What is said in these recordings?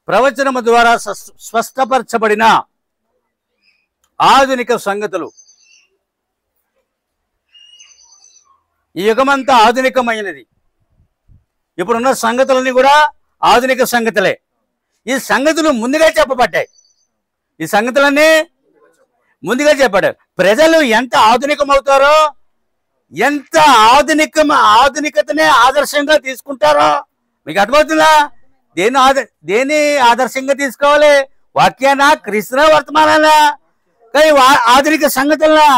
ప్రవచనము ద్వారా స్పష్టపరచబడిన ఆధునిక సంగతులు. ఈ యుగమంతా ఆధునికమైనది. ఇప్పుడున్న సంగతులన్నీ కూడా ఆధునిక సంగతులే. ఈ సంగతులు ముందుగా చెప్పబడ్డాయి. ఈ సంగతులన్నీ ముందుగా చెప్పబడ్డాయి. ప్రజలు ఎంత ఆధునికమవుతారో, ఎంత ఆధునికతనే ఆదర్శంగా తీసుకుంటారో మీకు అర్థమవుతుందా? దేని ఆదర్శంగా తీసుకోవాలి? వాక్యానా, క్రీస్తునా, వర్తమానానా? కానీ ఆధునిక సంగతులనా,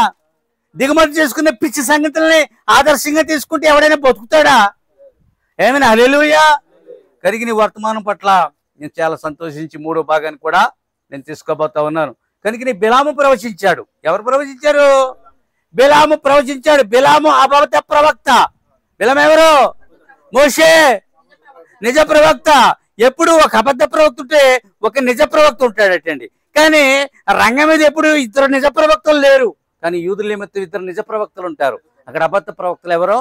దిగుమతి చేసుకునే పిచ్చి సంగతుల్ని ఆదర్శంగా తీసుకుంటే ఎవడైనా బతుకుతాడా? ఏమైనా హల్లెలూయా. కరిగి నీ వర్తమానం పట్ల నేను చాలా సంతోషించి 3వ భాగాన్ని కూడా నేను తీసుకోబోతా ఉన్నాను. కనుక నీ బిలాము ప్రవచించాడు. ఎవరు ప్రవచించారు? బిలాము ప్రవచించాడు. బిలాము అబద్ధ ప్రవక్త. బిలాము ఎవరు? మోషే నిజ ప్రవక్త. ఎప్పుడు ఒక అబద్ధ ప్రవక్త ఉంటే ఒక నిజ ప్రవక్త ఉంటాడటండి. కానీ రంగం మీద ఎప్పుడు ఇద్దరు నిజ ప్రవక్తలు లేరు. కానీ యూదుల నిమిత్తం ఇద్దరు నిజ ప్రవక్తలు ఉంటారు. అక్కడ అబద్ధ ప్రవక్తలు ఎవరో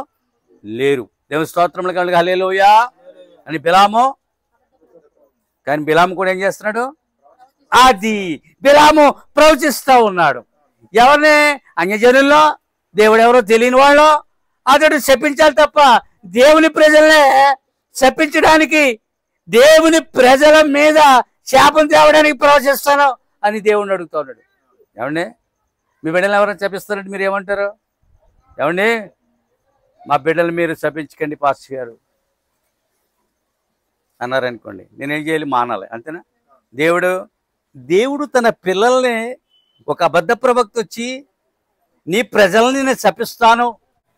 లేరు. దేవుని స్తోత్రములు కలుగు హల్లెలూయా అని బిలాము. కానీ బిలాము కూడా ఏం చేస్తున్నాడు? బిలాము ప్రవచిస్తూ ఉన్నాడు. ఎవరిని? అన్యజనుల్లో దేవుడు ఎవరో తెలియని వాళ్ళు అతడు శపించాలి తప్ప దేవుని ప్రజలనే శపించడానికి, దేవుని ప్రజల మీద శాపం తేవడానికి ప్రవచిస్తాను అని దేవుణ్ణి అడుగుతా ఉన్నాడు. ఏమండి, మీ బిడ్డలు ఎవరైనా శపిస్తారంటే మీరు ఏమంటారు? ఏమండి, మా బిడ్డలు మీరు శపించకండి పాస్టర్ గారు అన్నారనుకోండి, నేనేం చేయాలి? మానాలి. అంతేనా? దేవుడు తన పిల్లల్ని, ఒక అబద్ధ ప్రవక్త వచ్చి నీ ప్రజల్ని నేను శపిస్తాను,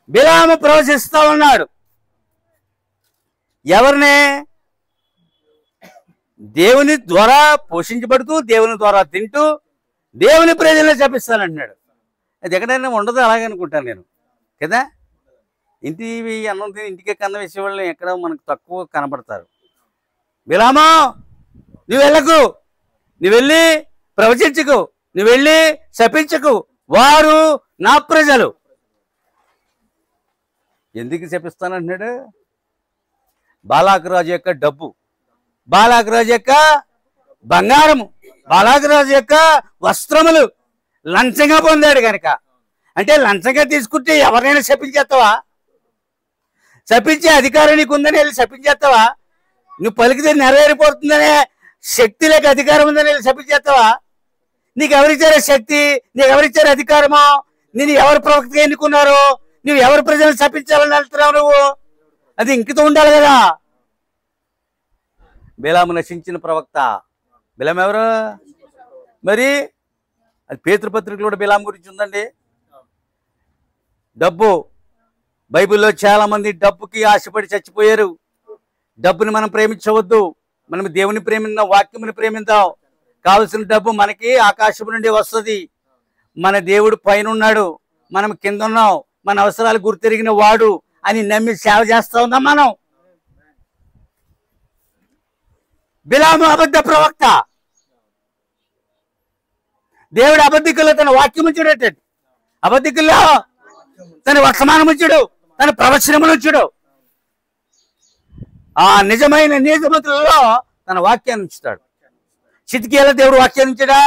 బిలాము ప్రవచిస్తా ఉన్నాడు. ఎవరిని? దేవుని ద్వారా పోషించబడుతూ, దేవుని ద్వారా తింటూ, దేవుని ప్రజల్ని శపిస్తానంటున్నాడు. అది ఎక్కడైనా ఉండదు అలాగనుకుంటాను నేను కదా. అన్నం ఇంటికే కన్న వేసేవాళ్ళని ఎక్కడ మనకు తక్కువ కనబడతారు. బిలామా, నువ్వు వెళ్ళకు, నువ్వు వెళ్ళి ప్రవచించకు, నువ్వు వెళ్ళి శపించకు, వారు నా ప్రజలు. ఎందుకు శపిస్తానంటున్నాడు? బాలాకు రాజు యొక్క డబ్బు, బాలాకు రాజు యొక్క బంగారము, బాలాకు రాజు యొక్క వస్త్రములు లంచంగా పొందాడు కనుక. అంటే లంచంగా తీసుకుంటే ఎవరైనా శపించేస్తావా? శపించే అధికారం నీకు ఉందని వెళ్ళి శపించేస్తావా? నువ్వు పలికితే నెరవేరిపోతుందనే శక్తి లేక అధికారం ఉందని వెళ్ళి శపించేస్తావా? నీకు ఎవరిచ్చారో శక్తి, నీకు ఎవరిచ్చారో అధికారమో, నేను ఎవరు ప్రవక్తగా ఎన్నుకున్నారో, నువ్వు ఎవరి ప్రజలను శపించాలని వెళ్తున్నావు నువ్వు? అది ఇంకితో ఉండాలి కదా. బిలాము నశించిన ప్రవక్త. బిలాము ఎవరు? మరి అది పేతృపత్రికలో కూడా బిలాము గురించి ఉందండి. డబ్బు, బైబిల్లో చాలా మంది డబ్బుకి ఆశపడి చచ్చిపోయారు. డబ్బుని మనం ప్రేమించవద్దు. మనం దేవుని ప్రేమిద్దాం, వాక్యముని ప్రేమిద్దాం. కావలసిన డబ్బు మనకి ఆకాశం నుండి వస్తుంది. మన దేవుడు పైన ఉన్నాడు, మనం కింద ఉన్నాం, మన అవసరాలు గుర్తెరిగిన వాడు అని నమ్మి సేవ చేస్తా ఉందాం మనం. బిలాము అబద్ధ ప్రవక్త. దేవుడు అబద్ధికుల్లో తన వాక్యం ఉంచుడు, అబద్ధికుల్లో తన వర్తమానం ఉంచుడు, తన ప్రవచనములు ఉంచుడు. ఆ నిజమైన నీతిమంతులలో తన వాక్యాన్ని ఉంచుతాడు. చితికియాల దేవుడు వాక్యాన్ని ఉంచాడా?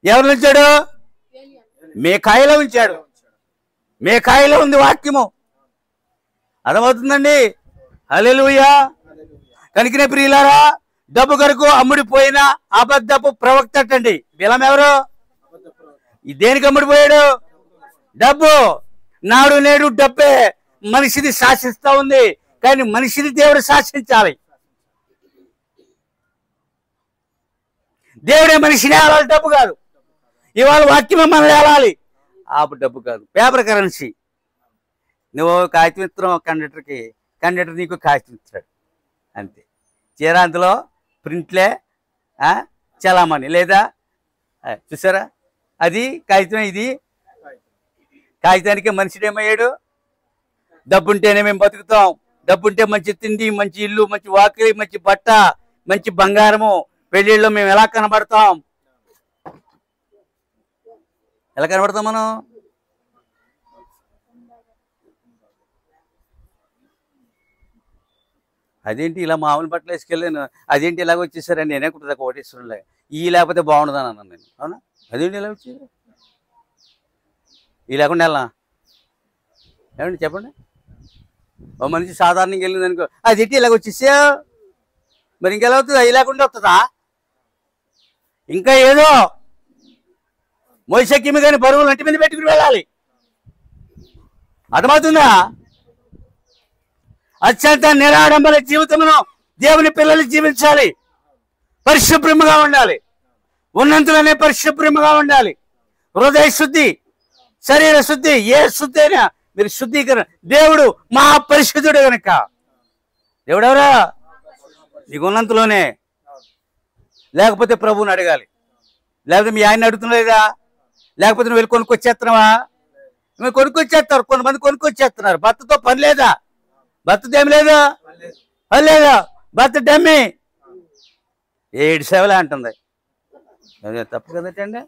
ఎవరు ఉంచాడు? మేకాయలో ఉంచాడు. మేకాయలో ఉంది వాక్యము. అర్థమవుతుందండి? హల్లెలూయా. కనుకనే ప్రియులారా, డబ్బు కొరకు అమ్ముడిపోయిన అబద్ధపు ప్రవక్త అండి బిలాము. ఎవరు? దేనికి అమ్ముడిపోయాడు? డబ్బు. నాడు నేడు డబ్బే మనిషిని శాసిస్తా ఉంది. కానీ మనిషిని దేవుడు శాసించాలి. దేవుడే మనిషిని ఏలాలి, డబ్బు కాదు. ఇవాళ వాక్యమే మనల్ని ఏలాలి, ఆ డబ్బు కాదు. Paper currency. నువ్వు కాగితం ఇస్తున్నావు కండక్టర్కి, కండక్టర్ నీకు కాగితం ఇస్తాడు అంతే. చీర అందులో ప్రింట్లే చలామణి లేదా చూసారా? అది కాగితం, ఇది కాగితానికి. మనిషిడేమయ్యాడు? డబ్బుంటేనే మేము బతుకుతాం, డబ్బుంటే మంచి తిండి, మంచి ఇల్లు, మంచి వాకిలి, మంచి బట్ట, మంచి బంగారము. పెళ్ళిళ్ళలో మేము ఎలా కనబడతాం? ఎలా కనబడతాం మనం? అదేంటి ఇలా మామూలు బట్టలు వేసుకెళ్ళాను, అదేంటి ఇలాగ వచ్చేసారని నేనే కుటుంబ కోటేశ్వరులే ఈ లేకపోతే బాగుండదని అన్నాను నేను. అవునా, అదేంటి ఇలా వచ్చేది ఈ లేకుండా ఎలా ఏమండి చెప్పండి. ఓ మనిషి సాధారణంగా వెళ్ళింది అనుకో, అదేంటి ఇలాగ వచ్చేసా, మరి ఇంకెలా అవుతుంది, అవి లేకుండా వస్తుందా, ఇంకా ఏదో మోసక్కిమి కానీ బరువులు ఇంటి మీద పెట్టుకుని వెళ్ళాలి. అర్థమవుతుందా? అత్యంత నిరాడంబర జీవితమును దేవుని పిల్లలు జీవించాలి. పరిశుభ్రముగా ఉండాలి, ఉన్నంతలోనే పరిశుభ్రముగా ఉండాలి. హృదయ శుద్ధి, శరీర శుద్ధి, ఏ శుద్ధి అయినా మీరు శుద్ధీకరణ. దేవుడు మహాపరిశుద్ధుడు కనుక దేవుడెవరా? నీకు ఉన్నంతలోనే. లేకపోతే ప్రభువుని అడగాలి, లేకపోతే మీ ఆయన అడుగుతున్నా, లేకపోతే నువ్వు వెళ్ళి కొనుక్కొచ్చేస్తున్నావా? నువ్వు కొనుక్కొచ్చేస్తారు, కొంతమంది కొనుక్కొచ్చేస్తున్నారు. భర్తతో పని లేదా? భర్తతో ఏమి లేదా? పని లేదా? భర్త డమ్మి 7 సేవలే అంటుంది. అదే తప్పు కదటండి.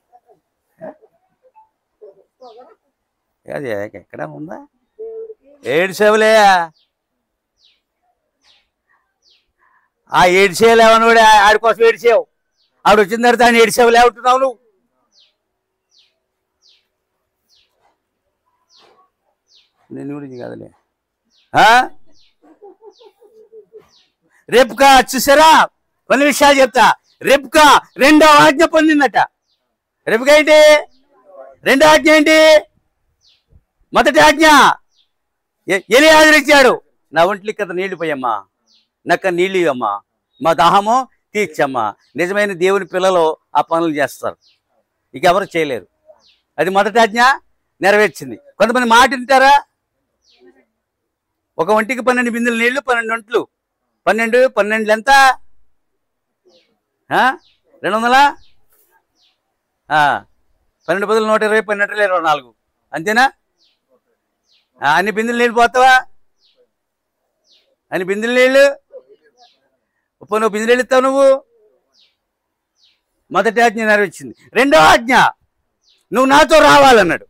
అది ఎక్కడ ఉందా? 7 సేవలే. ఆ 7 సేవలు ఏమన్నా కూడా ఆడి కోసం 7 సేవ, ఆవిడ వచ్చిన తర్వాత ఆయన 7 సేవలు ఏమంటున్నావు నువ్వు? నేను గురించి కాదులే. రెబ్కా చూసారా? కొన్ని విషయాలు చెప్తా. రెబ్కా 2వ ఆజ్ఞ పొందిందట. రెబ్కా ఏంటి? 2వ ఆజ్ఞ ఏంటి? మొదటి ఆజ్ఞ ఎలియాజరు ఇచ్చాడు, నా ఒంట్లి కదా నీళ్లు పోయమ్మా, నక్క నీళ్ళు ఇవ్వమ్మా, మా దాహమో తీర్చమ్మా. నిజమైన దేవుని పిల్లలు ఆ పనులు చేస్తారు, ఇక ఎవరు చేయలేరు. అది మొదటి ఆజ్ఞ నెరవేర్చింది. కొంతమంది మాట వింటారా? ఒక ఒంటికి 12 బిందెలు నీళ్లు, 12 ఒంట్లు, 12 ఎంత? 200? 12 బదులు 120, 12 24 అంతేనా? అన్ని బిందెలు నీళ్ళు పోతావా? అన్ని బిందెలు నీళ్ళు నువ్వు బిందెలు నీళ్ళు ఇస్తావు నువ్వు. మొదటి ఆజ్ఞ నెరవేర్చింది. 2వ ఆజ్ఞ నువ్వు నాతో రావాలన్నాడు.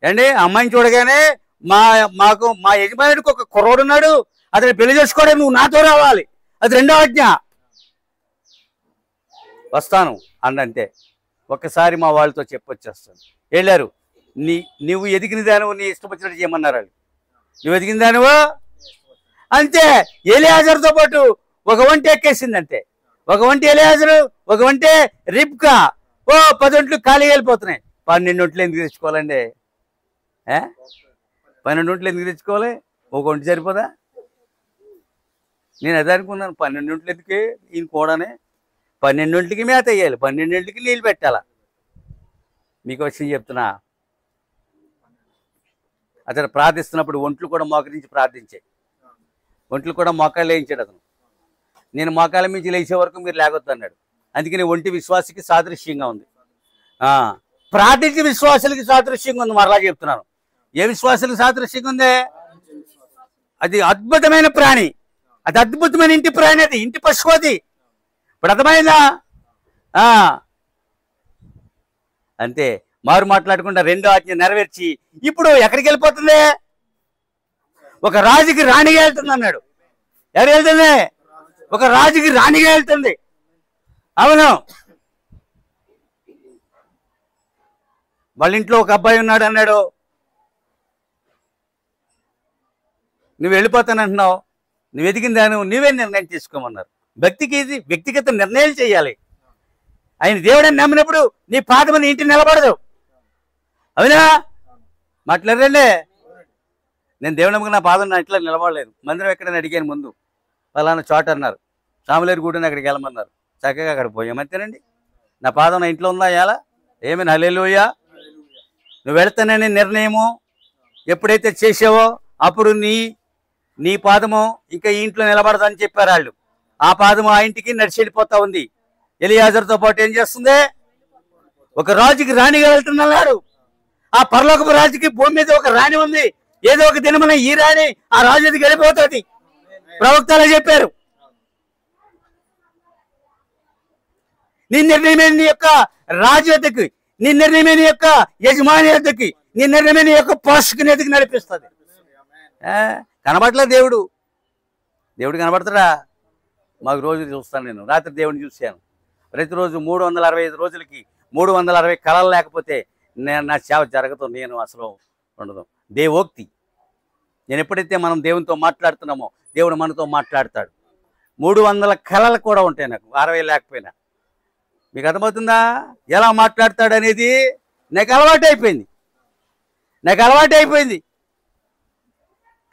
అండి, అమ్మాయిని చూడగానే మా యజమానుడికి ఒక కుర్రోడు ఉన్నాడు, అతను పెళ్లి చేసుకోవడం, నువ్వు నాతో రావాలి. అది 2వ ఆజ్ఞ. వస్తాను అన్నంతే. ఒక్కసారి మా వాళ్ళతో చెప్పొచ్చేస్తాను. వెళ్ళారు. నువ్వు ఎదిగిన దానివు, నీ ఇష్టం వచ్చినట్టు చేయమన్నారు వాళ్ళు. నువ్వు ఎదిగిన దానివు అంతే. ఎలియాజరుతో పాటు ఒక ఒంటి ఎక్కేసింది అంతే. ఒక ఒంటి ఎలియాజరు, ఒక ఒంటి రిబ్కా. 10 ఒంట్లు ఖాళీ వెళ్ళిపోతున్నాయి. 12 ఒంట్లు ఎందుకు తెచ్చుకోవాలండి? 12 ఒంట్లు ఎందుకు తెచ్చుకోవాలి? ఒక ఒంటి సరిపోదా? నేను అదే అనుకున్నాను. 12 ఒంట్లు ఎందుకు? ఈయన కూడానే 12 ఒంట్లకి మేత వేయాలి, 12 ఒంట్లకి నీళ్ళు పెట్టాలా. మీకు విషయం చెప్తున్నా, అతను ప్రార్థిస్తున్నప్పుడు ఒంట్లు కూడా మోకరించి ప్రార్థించాయి. ఒంట్లు కూడా మోకాళ్ళు వేయించాడు అతను. నేను మోకాళ్ళ మించి లేచే వరకు మీరు లేకొద్దు అన్నాడు. అందుకని ఒంటి విశ్వాసకి సాదృశ్యంగా ఉంది. ప్రార్థించే విశ్వాసులకి సాదృశ్యంగా ఉంది. మరలా చెప్తున్నాను, ఏ విశ్వాసులకు సాదృశ్యంగా ఉంది? అది అద్భుతమైన ప్రాణి, అది అద్భుతమైన ఇంటి ప్రాణి, అది ఇంటి పశువు. అది ఇప్పుడు అర్థమైందా? అంతే. మారు మాట్లాడకుండా 2వ ఆజ్ఞ నెరవేర్చి ఇప్పుడు ఎక్కడికి వెళ్ళిపోతుంది? ఒక రాజుకి రాణిగా వెళ్తుంది అన్నాడు. ఎవరు వెళ్తుంది? ఒక రాజుకి రాణిగా వెళ్తుంది. అవును, వాళ్ళ ఇంట్లో ఒక అబ్బాయి ఉన్నాడు అన్నాడు. నువ్వు వెళ్ళిపోతానంటున్నావు, నువ్వు ఎదిగిందాను, నువ్వే నిర్ణయం తీసుకోమన్నారు. భక్తికి ఇది వ్యక్తిగత నిర్ణయాలు చేయాలి. ఆయన దేవుడని నమ్మినప్పుడు నీ పాదం నీ ఇంటి నిలబడదు. అవునా? మాట్లాడండి. నేను దేవుడు నమ్మకం నా పాదం నా ఇంట్లో నిలబడలేదు. మందిరం ఎక్కడని అడిగాను ముందు, ఫలానా చోట అన్నారు. సాములేరు గుడిని అక్కడికి వెళ్ళమన్నారు. చక్కగా అక్కడ పోయాం అంతేనండి. నా పాదం నా ఇంట్లో ఉందా? ఎలా? ఏమైనా హల్లెలూయా. నువ్వు వెళ్తానని నిర్ణయము ఎప్పుడైతే చేసావో అప్పుడు నీ పాదము ఇంకా ఈ ఇంట్లో నిలబడదని చెప్పారు వాళ్ళు. ఆ పాదము ఆ ఇంటికి నడిచి వెళ్ళిపోతా ఉంది. ఎలియాజరుతో పాటు ఏం చేస్తుంది? ఒక రాజుకి రాణిగా వెళ్తున్నాడు. ఆ పరలోకపు రాజుకి భూమి మీద ఒక రాణి ఉంది. ఏదో ఒక దినమున ఈ రాణి ఆ రాజు ఎదుగు వెళ్ళిపోతుంది. ప్రవక్తలు చెప్పారు. నీ నిర్ణయమే నీ యొక్క రాజు ఎద్దకి, నీ నిర్ణయమే నీ యొక్క యజమాని ఎద్దకి, నీ నిర్ణయమే నీ యొక్క పోషకుని ఎద్దకి నడిపిస్తుంది. కనబట్లే దేవుడు. దేవుడు కనబడతాడా? మాకు రోజు చూస్తాను. నేను రాత్రి దేవుడిని చూశాను. ప్రతిరోజు 365 రోజులకి 360 కళలు లేకపోతే నా సేవ జరగదు, నేను అసలు ఉండదు. దేవోక్తి. నేను ఎప్పుడైతే మనం దేవునితో మాట్లాడుతున్నామో దేవుడు మనతో మాట్లాడతాడు. 300 కళలు కూడా ఉంటాయి నాకు, 60 లేకపోయినా. మీకు అర్థమవుతుందా ఎలా మాట్లాడతాడు అనేది? నాకు అలవాటు అయిపోయింది.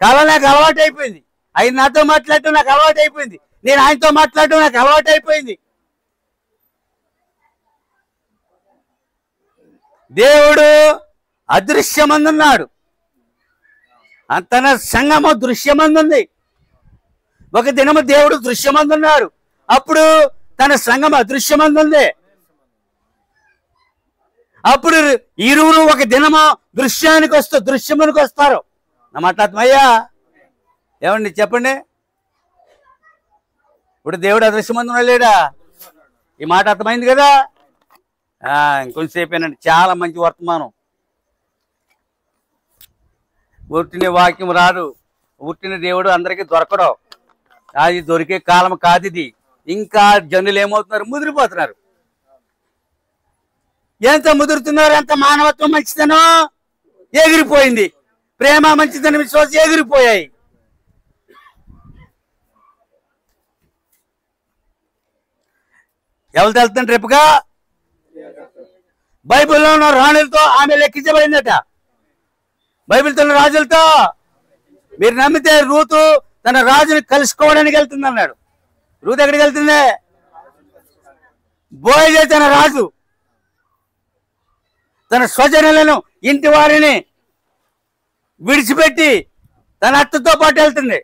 కళ నాకు అలవాటు అయిపోయింది. ఆయన నాతో మాట్లాడటం నాకు అలవాటు అయిపోయింది. నేను ఆయనతో మాట్లాడటం నాకు అలవాటు అయిపోయింది. దేవుడు అదృశ్యమందున్నాడు, తన సంఘము దృశ్యమందుంది. ఒక దినము దేవుడు దృశ్యమందున్నాడు, అప్పుడు తన సంఘం అదృశ్యమందుంది. అప్పుడు ఇరువురు ఒక దినము దృశ్యమునికి వస్తారు. నా మాట్లాడుతున్నాయ్యా? ఏమండి చెప్పండి. ఇప్పుడు దేవుడు అదృశ్యమందున్నాడు లేడా? ఈ మాట అర్థమైంది కదా? ఇంకొంచెంసేపేనండి. చాలా మంచి వర్తమానం. ఉట్టిన వాక్యం రాదు, ఉట్టిన దేవుడు అందరికీ దొరకడం. అది దొరికే కాలం కాదు ఇది. ఇంకా జనులు ఏమవుతున్నారు? ముదిరిపోతున్నారు. ఎంత ముదురుతున్నారు? ఎంత మానవత్వం, మంచితనం ఎగిరిపోయింది. ప్రేమ, మంచితనం, విశ్వాసం ఎగిరిపోయాయి. ఎవరు తెలుస్తుంది? రేపుగా బైబిల్లో ఉన్న రాణులతో ఆమె లెక్కించబడిందట. బైబిల్తో ఉన్న రాజులతో. మీరు నమ్మితే రూతు తన రాజుని కలుసుకోవడానికి వెళ్తుంది అన్నాడు. రూతు ఎక్కడికి వెళ్తుంది? బోయజే తన రాజు తన స్వజనులను, ఇంటి వారిని విడిచిపెట్టి తన అత్తతో పాటు వెళ్తుంది.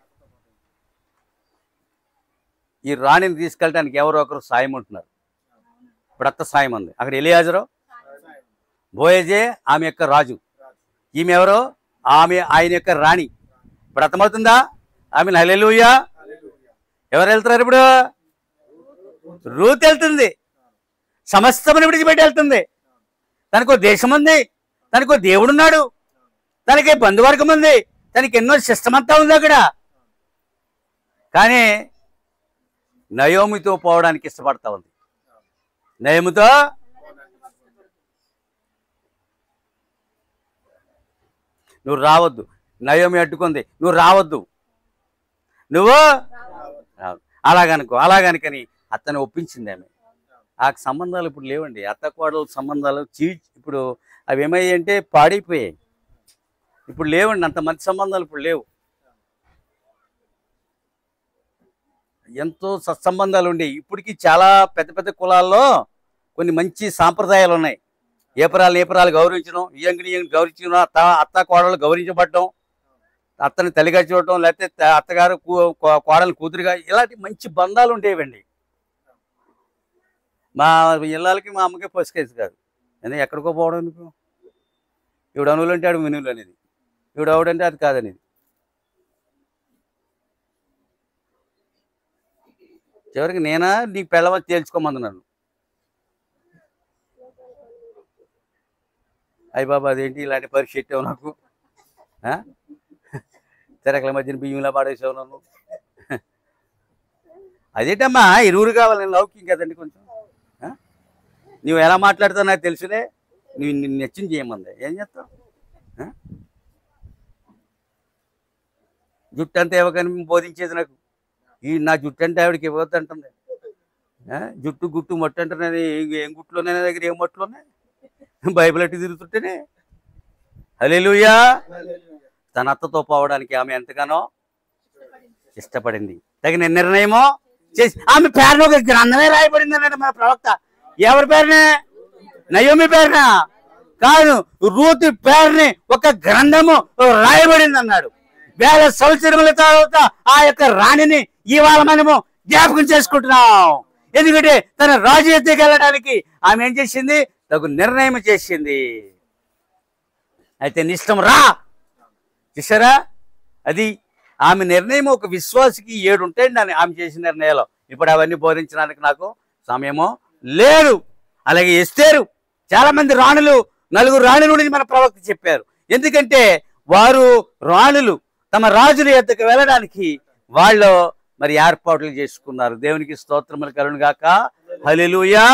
ఈ రాణిని తీసుకెళ్ళడానికి ఎవరో ఒకరు సాయం ఉంటున్నారు. ఇప్పుడు అత్త సాయం ఉంది. అక్కడ ఎలియాజరు, బోయజే ఆమె యొక్క రాజు. ఈమె ఎవరో? ఆయన యొక్క రాణి. ఇప్పుడు అర్థమవుతుందా? ఆమె హల్లెలూయా. ఎవరు వెళ్తున్నారు ఇప్పుడు? రూత్ వెళ్తుంది. సమస్తమును విడిచిపెట్టి వెళ్తుంది. తనకో దేశం ఉంది, తనకో దేవుడున్నాడు, తనకి బంధువర్గం ఉంది, తనకి ఎన్నో సిస్టమంతా ఉంది అక్కడ. కానీ నయోమితో పోవడానికి ఇష్టపడతా ఉంది. నయోమితో నువ్వు రావద్దు. నయోమి అడ్డుకుంది, నువ్వు రావద్దు, నువ్వు అలాగనుకని అతను ఒప్పించింది ఆమె. ఆ సంబంధాలు ఇప్పుడు లేవండి. అత్త కోడల సంబంధాలు ఇప్పుడు అవి ఏమయ్యాయి అంటే పాడైపోయాయి. ఇప్పుడు లేవండి, అంత మంచి సంబంధాలు ఇప్పుడు లేవు. ఎంతో సత్సంబంధాలు ఉండేవి. ఇప్పటికీ చాలా పెద్ద పెద్ద కులాల్లో కొన్ని మంచి సాంప్రదాయాలు ఉన్నాయి. ఏపరాలు గౌరవించడం, ఇయంగిని గౌరవించడం, అత్త కోడలు గౌరవించబడటం, అత్తని తల్లిగా చూడటం, లేకపోతే అత్తగారు కోడలు కూతురుగా, ఇలాంటి మంచి బంధాలు ఉండేవండి. మా ఇళ్ళకి మా అమ్మకే పసుకేసి కాదు. ఎందుకంటే ఎక్కడికో పోవడం ఎందుకు? ఇవిడు అనువులు అంటే ఆడు మినువులు అనేది, ఇవిడు ఆవిడంటే అది కాదనేది. చివరికి నేనా నీకు పెళ్ళవ తేల్చుకోమందున్నాను. అయ్యి బాబా అదేంటి ఇలాంటి పరీక్ష పెట్టావు నాకు, తెరకల మధ్యన బియ్యంలా పాడేసావు నన్ను. అదేంటమ్మా ఇరువురు కావాలి, నేను లౌకిం కదండి కొంచెం. నువ్వు ఎలా మాట్లాడుతావు నాకు తెలుసులే. నువ్వు నిన్ను నచ్చింది చేయమంది, ఏం చేస్తావు? జుట్టు అంతా ఇవ్వకని బోధించేది నాకు. నా జుట్టు అంటే ఆవిడకి ఇవ్వద్దు అంటుంది. జుట్టు గుట్టు మట్టు అంటున్నది. ఏం గుట్టులోనే నా దగ్గర, ఏం మట్టులోనే బైబిల్ అట్టి తిరుగుతుంటేనే. హల్లెలూయా. తన అత్తతో పోవడానికి ఆమె ఎంతగానో ఇష్టపడింది. తగిన నిర్ణయమో చేసి ఆమె పేరున ఒక గ్రంథమే రాయబడింది అన్నాడు మన ప్రవక్త. ఎవరి పేరునే? నయోమి పేరున కాదు, రూతు పేరుని ఒక గ్రంథము రాయబడింది అన్నాడు. వేల సంవత్సరముల తర్వాత ఆ యొక్క రాణిని ఇవాళ మనము జ్ఞాపకం చేసుకుంటున్నాం. ఎందుకంటే తన రాజు ఎత్తుకు వెళ్ళడానికి ఆమె ఏం చేసింది? తగు నిర్ణయం చేసింది. అయితే నీ ఇష్టం రా. చూసారా, అది ఆమె నిర్ణయం. ఒక విశ్వాసికి 7 ఉంటాయండి ఆమె చేసిన నిర్ణయాలు. ఇప్పుడు అవన్నీ బోధించడానికి నాకు సమయమో లేదు. అలాగే ఎస్తేరు, చాలా మంది రాణులు, 4 రాణుల గురించి మన ప్రవక్త చెప్పారు. ఎందుకంటే వారు రాణులు తమ రాజుల యొద్దకు వెళ్ళడానికి వాళ్ళు మరి ఏర్పాట్లు చేసుకున్నారు. దేవునికి స్తోత్రములు కలుగును గాక. హల్లెలూయా.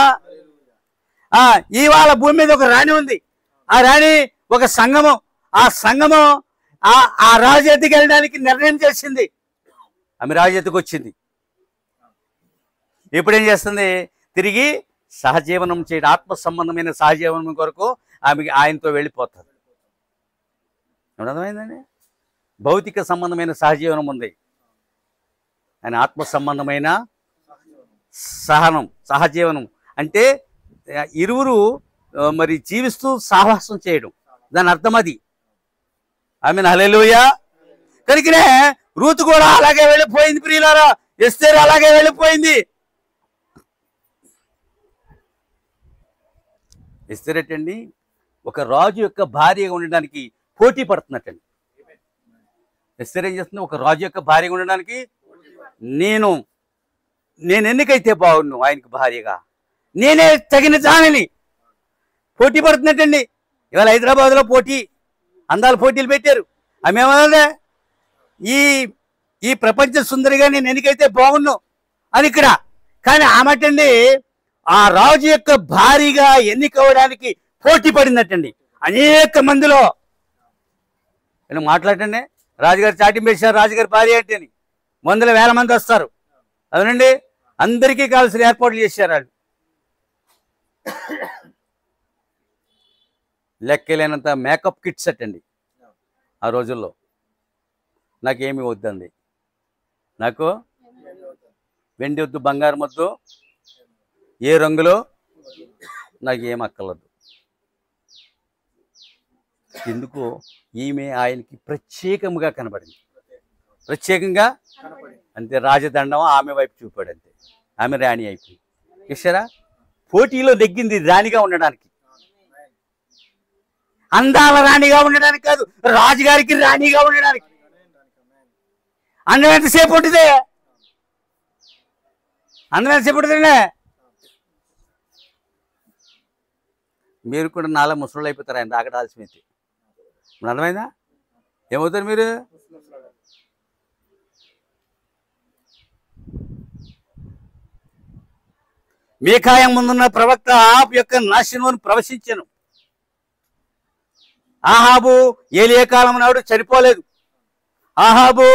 ఇవాళ భూమి మీద ఒక రాణి ఉంది. ఆ రాణి ఒక సంఘము. ఆ సంఘము ఆ రాజు ఎత్తుకు వెళ్ళడానికి నిర్ణయం చేసింది. ఆమె రాజు ఎత్తుకు వచ్చింది. ఇప్పుడు ఏం చేస్తుంది? తిరిగి సహజీవనం చేయడం, ఆత్మ సంబంధమైన సహజీవనం కొరకు ఆమెకి ఆయనతో వెళ్ళిపోతుంది. అర్థమైందండి? భౌతిక సంబంధమైన సహజీవనం ఉంది, ఆయన ఆత్మ సంబంధమైన సహజీవనం అంటే ఇరువురు మరి జీవిస్తూ సాహసం చేయడం, దాని అర్థం అది. ఆమేన్, హల్లెలూయా. కనుకనే రూతు కూడా అలాగే వెళ్ళిపోయింది ప్రియులారా. ఎస్తేరు అలాగే వెళ్ళిపోయింది. ఎస్తేరు ఏంటండి, ఒక రాజు యొక్క భార్యగా ఉండడానికి పోటీ పడుతున్నట్టండి. ఎస్తేరు ఏం చేస్తుంది? ఒక రాజు యొక్క భార్యగా ఉండడానికి నేను ఎన్నికైతే బాగున్నాను ఆయనకు భార్యగా, నేనే తగిన దానిని పోటీ పడుతున్నట్టండి. ఇవాళ హైదరాబాద్లో పోటీ, అందాల పోటీలు పెట్టారు. ఆమె ఏమన్నా ఈ ప్రపంచ సుందరిగా నేను ఎన్నికైతే బాగున్నాను అని ఇక్కడ. కానీ ఆమెటండి ఆ రాజు యొక్క భార్యగా ఎన్నికవడానికి పోటీ పడినట్టండి అనేక మందిలో. మాట్లాడండి, రాజుగారు చాటింపు వేశారు రాజుగారి భార్య అంటే అని. వందల వేల మంది వస్తారు. అవునండి, అందరికీ కావాల్సిన ఏర్పాట్లు చేశారు వాళ్ళు. లెక్కలేనంత మేకప్ కిట్స్ అట్టండి ఆ రోజుల్లో. నాకేమి వద్దండి, నాకు వెండి వద్దు, బంగారం వద్దు, ఏ రంగులో నాకు ఏం అక్కర్లేదు. ఎందుకు? ఈమె ఆయనకి ప్రత్యేకంగా కనబడింది, ప్రత్యేకంగా అంతే. రాజదండం ఆమె వైపు చూపాడు అంతే. ఆమె రాణి అయిపోయింది. చూసారా? పోటీలో నెగ్గింది రాణిగా ఉండడానికి, అందాల రాణిగా ఉండడానికి కాదు, రాజుగారికి రాణిగా ఉండడానికి. అందం ఎంతసేపు ఉంటుంది? అందం ఎంతసేపు ఉంటుందండి? మీరు కూడా నాలా ముసలు అయిపోతారు ఆయన దాకా ఆలస్యమైతే. అర్థమైందా? ఏమవుతారు మీరు? మీకాయం ముందున్న ప్రవక్త ఆహాబు యొక్క నాశనం ప్రవశించను. ఆహాబు ఏలియా కాలం నాడు చనిపోలేదు. ఆహాబు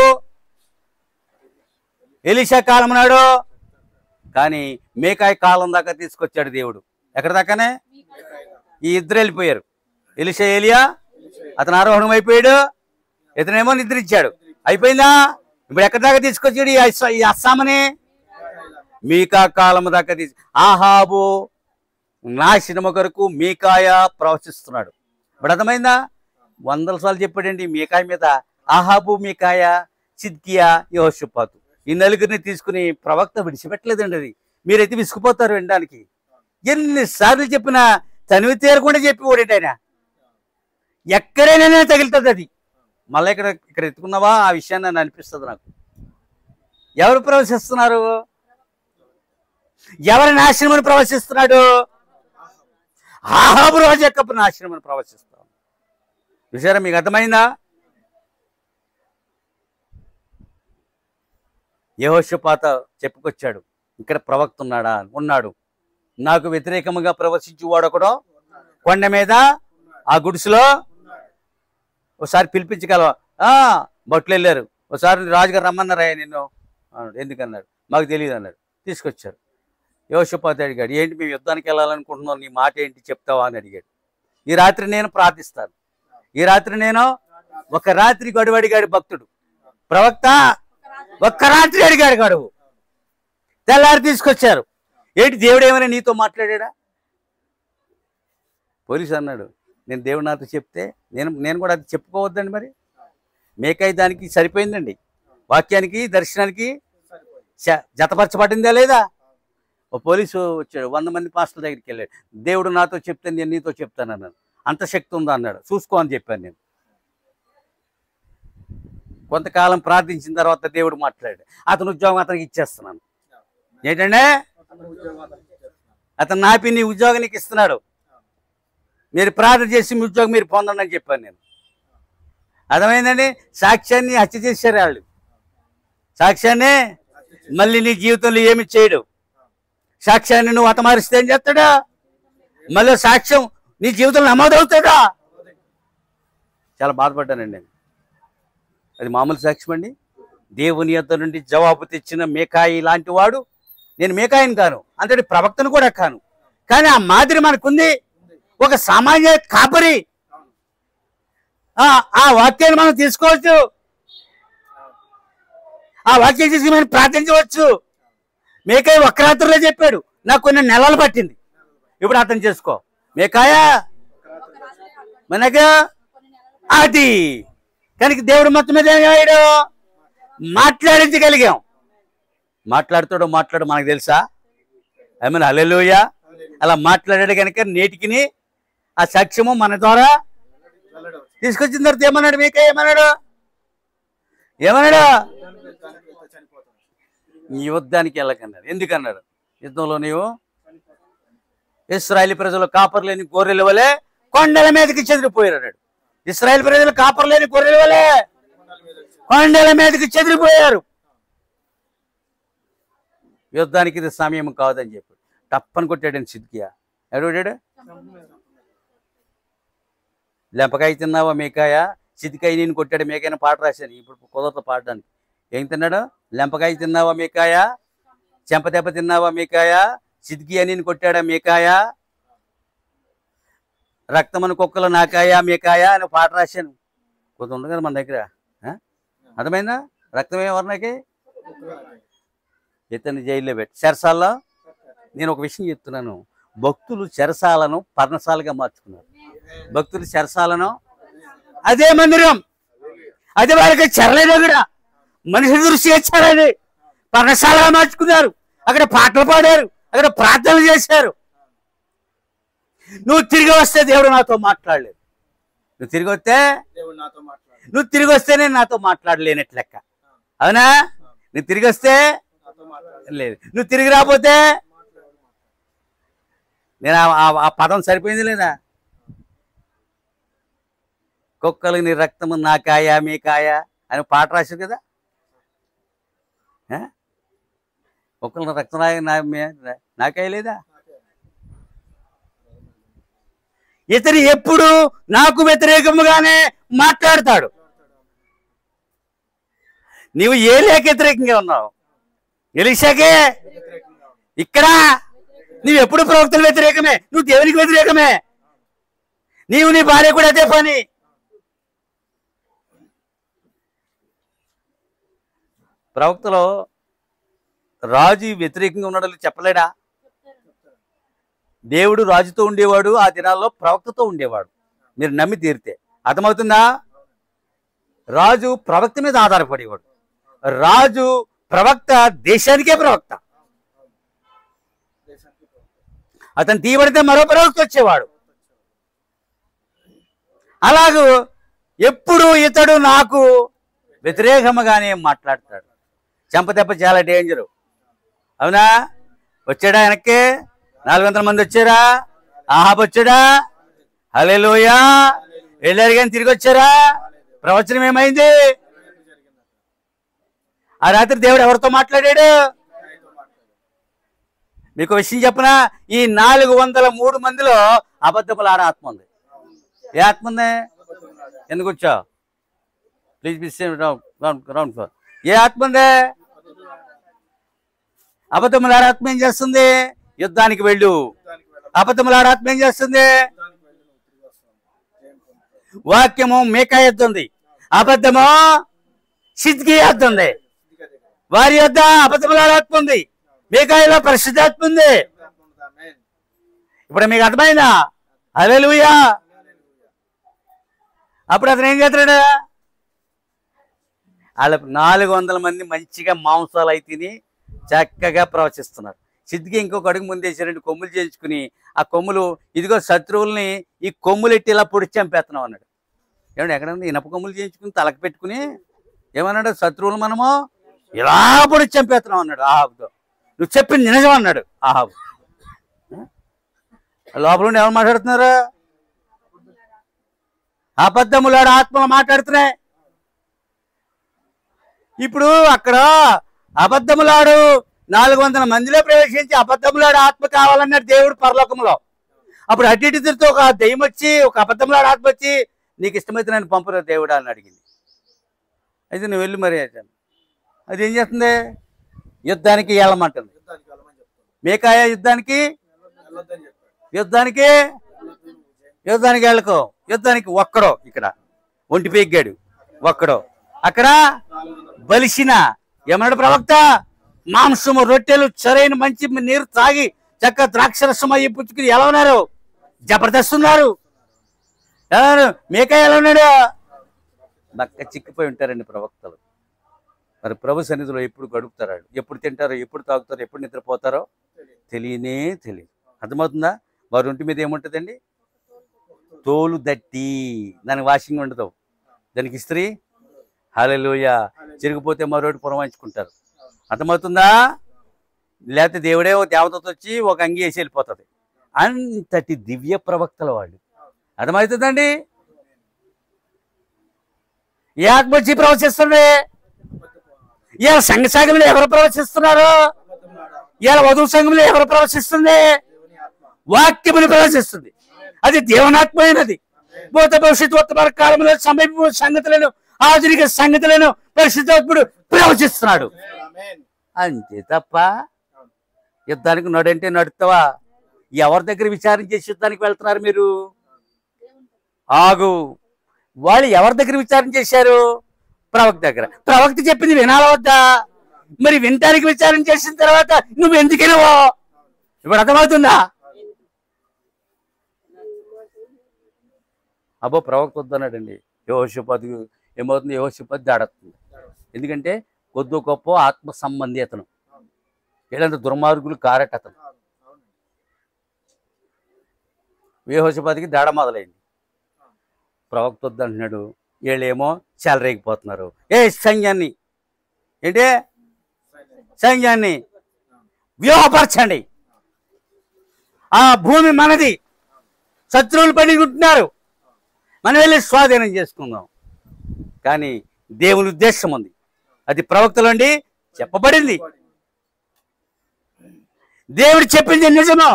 ఎలీషా కాలం నాడు, కానీ మీకాయ కాలం దాకా తీసుకొచ్చాడు దేవుడు. ఎక్కడ దాకానే? ఈ ఇద్దరు వెళ్ళిపోయారు. ఎలీషా, ఏలియా. అతను ఆరోహణం అయిపోయాడు, ఇతనేమో నిద్రించాడు. అయిపోయిందా? ఇప్పుడు ఎక్కడి దాకా తీసుకొచ్చాడు ఈ అస్సామని? మీకా కాలం దాకా ఆహాబు నాశనము కొరకు మీకాయ ప్రవశిస్తున్నాడు. ఇప్పుడు అర్థమైందా? 100 సార్లు చెప్పాడండి మీకాయ మీద. ఆహాబు, మీకాయ, సిద్కియా, యెహోషాపాతు, ఈ నలుగురిని తీసుకుని ప్రవక్త విడిచిపెట్టలేదండి. అది మీరైతే విసుకుపోతారు వినడానికి. ఎన్నిసార్లు చెప్పినా తనివి తీరకుండా చెప్పి ఓడేట ఆయన. ఎక్కడైనా తగులుతుంది అది. మళ్ళీ ఇక్కడ ఎత్తుకున్నావా ఆ విషయాన్ని నన్ను అనిపిస్తుంది నాకు. ఎవరు ప్రవశిస్తున్నారు? ఎవరి నాశనమని ప్రవశిస్తున్నాడు? ఆహాబు రాజు యొక్క నాశనమని ప్రవశిస్తాం. చూసారా? మీకు అర్థమైందా? యెహోషాపాతు చెప్పుకొచ్చాడు, ఇక్కడ ప్రవక్త ఉన్నాడు, నాకు వ్యతిరేకముగా ప్రవశించువాడు ఒకడు కొండ మీద ఆ గుడిసెలో. ఒకసారి పిలిపించగలవా? బట్లు వెళ్ళారు. ఒకసారి రాజుగారు రమ్మన్నారా నిన్ను? ఎందుకన్నాడు? మాకు తెలియదు అన్నాడు. తీసుకొచ్చారు. యెహోషాపాతు అడిగాడు, ఏంటి మేము యుద్ధానికి వెళ్ళాలనుకుంటున్నాం, నీ మాట ఏంటి చెప్తావా అని అడిగాడు. ఈ రాత్రి నేను ప్రార్థిస్తాను. ఈ రాత్రి నేను ఒక రాత్రి గడువు అడిగాడు భక్తుడు. ప్రవక్త ఒక్క రాత్రి అడిగాడు గడువు. తెల్లారి తీసుకొచ్చారు. ఏంటి దేవుడు ఏమైనా నీతో మాట్లాడా? పోలీసు అన్నాడు, నేను దేవుడు నాతో చెప్తే నేను కూడా అది చెప్పుకోవద్దండి. మరి మేకై దానికి సరిపోయిందండి, వాక్యానికి దర్శనానికి జతపరచబడిందా లేదా? ఓ పోలీసు వచ్చాడు, 100 మంది పాస్టర్ల దగ్గరికి వెళ్ళాడు. దేవుడు నాతో చెప్తే నేను నీతో చెప్తాను అన్నాడు. అంత శక్తి ఉందా అన్నాడు. చూసుకో అని చెప్పాను నేను. కొంతకాలం ప్రార్థించిన తర్వాత దేవుడు మాట్లాడాడు, అతను ఉద్యోగం అతనికి ఇచ్చేస్తున్నాను. ఏంటంటే అతను నాపి నీ ఉద్యోగం నీకు ఇస్తున్నాడు, మీరు ప్రార్థన చేసి మీ ఉద్యోగం మీరు పొందండి అని చెప్పాను నేను. అర్థమైందండి? సాక్ష్యాన్ని హత్య చేశారు వాళ్ళు. సాక్ష్యాన్ని మళ్ళీ నీ జీవితంలో ఏమి చేయడు. సాక్ష్యాన్ని నువ్వు హతమారిస్తే ఏం చేస్తాడా? మళ్ళీ సాక్ష్యం నీ జీవితంలో నమోదవుతాడా? చాలా బాధపడ్డానండి నేను. అది మామూలు సాక్ష్యం అండి. దేవుని యొద్ద నుండి జవాబు తెచ్చిన మేకాయి లాంటి వాడు. నేను మేకాయిని కాను, అంతటి ప్రవక్తను కూడా కాను, కానీ ఆ మాదిరి మనకుంది. ఒక సామాన్య కాపరి ఆ వాక్యాన్ని మనం తీసుకోవచ్చు. ఆ వాక్యం తీసి మనం ప్రార్థించవచ్చు. మేకాయ ఒక్క రాత్రిలో చెప్పాడు, నాకు కొన్ని నెలలు పట్టింది. ఇప్పుడు అర్థం చేసుకో, మేకాయ మనగా అది కనుక దేవుడు మొత్తం మీద ఏమయ్యాడు? మాట్లాడించగలిగాం. మాట్లాడుతాడో మనకు తెలుసా? ఏమన్నా హల్లెలూయా. అలా మాట్లాడాడు కనుక నేటికి ఆ సాక్ష్యము మన ద్వారా తీసుకొచ్చిన తర్వాత ఏమన్నాడు? మీకే ఏమన్నాడు? నీ యుద్ధానికి వెళ్ళకన్నాడు. ఎందుకన్నాడు? యుద్ధంలో నీవు ఇశ్రాయేలు ప్రజలు కాపర్లేని గొర్రెల వలె కొండల మీదకి చెదిరిపోయారు. ఇశ్రాయేలు ప్రజలు కాపర్లేని గొర్రెల వలె కొండల మీదకి చెదిరిపోయారు. యుద్ధానికి ఇది సమయం కాదని చెప్పి తప్పని కొట్టాడని సిద్కియా. ఎవడు? లెంపకాయ తిన్నావా మేకాయ? సిద్కియా నేను కొట్టాడు. మేకైనా పాట రాశాను, ఇప్పుడు కుదరతో పాడడానికి. ఏం తిన్నాడు? లెంపకాయ తిన్నావా మేకాయ? చెంపదెబ్బ తిన్నావా మేకాయ? సిద్కియా నేను కొట్టాడా మేకాయ? రక్తమని కుక్కలు నాకాయ మేకాయ అని పాట రాశాను. కొంత ఉంది కదా మన దగ్గర. అర్థమైందా? రక్తమే ఎవరినాకి? ఇతన్ని జైల్లో పెట్టి చెరసాల్లో. నేను ఒక విషయం చెప్తున్నాను, భక్తులు చెరసాలను పర్ణశాలగా మార్చుకున్నారు. భక్తులు చెరసాలను అదే మందిరం, అదే వారికి చెరలేదు. అక్కడ మనిషి దృష్టి వచ్చారని పర్ణశాలగా మార్చుకున్నారు. అక్కడ పాటలు పాడారు, అక్కడ ప్రార్థనలు చేశారు. నువ్వు తిరిగి వస్తే దేవుడు నాతో మాట్లాడలేదు. నువ్వు తిరిగి వస్తేనే నాతో మాట్లాడలేనట్లు లెక్క. అవునా? నువ్వు తిరిగి వస్తే లేదు, నువ్వు తిరిగి రాకపోతే నేను ఆ పదం సరిపోయింది లేదా? కుక్కలు నీ రక్తము నాకాయ మీకాయ అని పాట రాశారు కదా. కుక్కలు రక్తం నాకాయ లేదా? ఇతను ఎప్పుడు నాకు వ్యతిరేకముగానే మాట్లాడతాడు. నీవు ఏలియాకి వ్యతిరేకంగా ఉన్నావు, ఎలీషాకే. ఇక్కడ నువ్వు ఎప్పుడు ప్రవక్తలు వ్యతిరేకమే, నువ్వు దేవునికి వ్యతిరేకమే. నీవు నీ భార్య కూడా అదే పని. ప్రవక్తలో రాజు వ్యతిరేకంగా ఉన్నాడు చెప్పలేడా? దేవుడు రాజుతో ఉండేవాడు, ఆ దినాల్లో ప్రవక్తతో ఉండేవాడు. మీరు నమ్మి తీరితే అర్థమవుతుందా? రాజు ప్రవక్త మీద ఆధారపడేవాడు. రాజు ప్రవక్త దేశానికే ప్రవక్త. అతను తీయబడితే మరో ప్రవక్త వచ్చేవాడు. అలాగూ ఎప్పుడు ఇతడు నాకు వ్యతిరేకముగానే మాట్లాడతాడు. చెంపదెబ్బ చాలా డేంజరు. అవునా? వచ్చాడా వెనక్కి? 400 మంది వచ్చారా? ఆహాబ్ వచ్చాడా? హల్లెలూయా. వెళ్ళారు కానీ తిరిగి వచ్చారా? ప్రవచనం ఏమైంది? ఆ రాత్రి దేవుడు ఎవరితో మాట్లాడాడు? మీకు విషయం చెప్పనా? ఈ 403 మందిలో అబద్ధములు ఆడ ఆత్మ ఉంది. ఏ ఆత్మ ఉంది? ఎందుకు వచ్చావు? Please round four. ఏ ఆత్మ ఉంది? అబద్ధములాడ ఆత్మ ఏం చేస్తుంది? యుద్ధానికి వెళ్ళు. అబద్ధములాడ ఆత్మ ఏం చేస్తుంది? వాక్యము మీకా ఎత్తుంది, అబద్ధము సిద్కియా ఎత్తుంది. వారి యొద్ద అబద్ధములాడ ఆత్మ ఉంది, మీకాయలో పరిశుద్ధాత్మ ఉంది. ఇప్పుడు మీకు అర్థమైందా? హల్లెలూయా. అప్పుడు అతను ఏం చేస్తాడు? వాళ్ళ 400 మంది మంచిగా మాంసాలు అయి తిని చక్కగా ప్రవచిస్తున్నారు. సిద్కియా ఇంకొక అడుగు ముందేసి 2 కొమ్ములు చేయించుకుని, ఆ కొమ్ములు ఇదిగో శత్రువుల్ని ఈ కొమ్ములు ఎట్టి ఇలా పొడిచి చంపేస్తున్నాం అన్నాడు. ఏమంటే ఎక్కడ ఉంది? ఇనప కొమ్ములు చేయించుకుని తలకు పెట్టుకుని ఏమన్నాడు? శత్రువులు మనము ఇలా పొడిచి చంపేస్తున్నాం అన్నాడు ఆహాబుతో. నువ్వు చెప్పింది నిజం అన్నాడు ఆహాబు. లోపల నుండి ఎవరు మాట్లాడుతున్నారు? అబద్ధములాడ ఆత్మలు మాట్లాడుతున్నాయి. ఇప్పుడు అక్కడ అబద్ధములాడు 400 మందిలో ప్రవేశించి అబద్ధములాడు ఆత్మ కావాలన్నాడు దేవుడు పరలోకంలో. అప్పుడు అటు ఇటు తిరుగుతూ ఒక దెయ్యం వచ్చి, ఒక అబద్ధములాడు ఆత్మ వచ్చి, నీకు ఇష్టమైతే నన్ను పంపురా దేవుడా అని అడిగింది. అయితే నువ్వు వెళ్ళి మరి అది ఏం చేస్తుంది? యుద్ధానికి వెళ్ళమంటుంది. మీకాయ యుద్ధానికి వెళ్ళకో. యుద్ధానికి ఒక్కడో, ఇక్కడ ఒంటి పెగ్గాడు ఒక్కడో, అక్కడ బలిసిన ఏమన్నాడు ప్రవక్త? మాంసము, రొట్టెలు, చరైన మంచి నీరు తాగి చక్క ద్రాక్షరసం అయ్యి పుచ్చుకుని ఎలా ఉన్నారు? జబర్దస్త్ ఉన్నారు. మీకాయ ఎలా ఉన్నాడు? నక్క చిక్కిపోయి ఉంటారండి ప్రవక్తలు. మరి ప్రభు సన్నిధిలో ఎప్పుడు గడుపుతారు? ఎప్పుడు తింటారో, ఎప్పుడు తాగుతారో, ఎప్పుడు నిద్రపోతారో తెలియదు. అర్థమవుతుందా? వారి ఒంటి మీద ఏముంటుందండి? తోలు దట్టి. దానికి వాషింగ్ ఉండదు, దానికి ఇస్త్రీ. హల్లెలూయా. చిరిగిపోతే మరోటి పురమాయించుకుంటారు. అర్థమవుతుందా? లేకపోతే దేవుడే ఒక దేవతతో వచ్చి ఒక అంగి వేసి వెళ్ళిపోతుంది. అంతటి దివ్య ప్రవక్తల వాళ్ళు. అర్థమవుతుందండి? ఏ ఆత్మ వచ్చి ప్రవచిస్తుంది? ఇలా సంఘ సాగంలో ఎవరు ప్రవచిస్తున్నారు? ఇలా వధువు సంఘంలో ఎవరు ప్రవచిస్తుంది? వాక్యములు ప్రవచిస్తుంది. అది దేవునాత్మైనది. భూత భవిష్యత్తు వర్తమాన కాలంలో సమీప సంగతులను, ఆధునిక సంగతులను పరిశుద్ధాత్ముడు ప్రవచిస్తున్నాడు. అంతే తప్ప యుద్ధానికి నడంటే నడుస్తావా? ఎవరి దగ్గర విచారం చేసి యుద్ధానికి వెళ్తున్నారు మీరు? ఆగు. వాళ్ళు ఎవరి దగ్గర విచారం చేశారు? ప్రవక్త దగ్గర. ప్రవక్త చెప్పింది వినాలా వద్దా? మరి వినటానికి విచారం చేసిన తర్వాత నువ్వు ఎందుకు వినవో? ఇప్పుడు అర్థమవుతుందా? అబ్బో ప్రవక్త వద్దన్నాడండి. యెహోషాపాతు ఏమవుతుంది? యెహోషాపాతు దాడవుతుంది. ఎందుకంటే కొద్ది గొప్ప ఆత్మ సంబంధి అతను. ఏదంటే దుర్మార్గులు కారట అతను. యెహోషాపాతుకి దాడ మొదలైంది. ప్రవక్త వద్దంటున్నాడు. వీళ్ళేమో చెలరేగిపోతున్నారు. సైన్యాన్ని ఏంటి? సైన్యాన్ని వ్యూహపరచండి. ఆ భూమి మనది, శత్రువులు పడుకుంటున్నారు, మనం వెళ్ళి స్వాధీనం చేసుకుందాం. కానీ దేవుని ఉద్దేశం ఉంది. అది ప్రవక్తలోండి చెప్పబడింది. దేవుడు చెప్పింది నిజమో,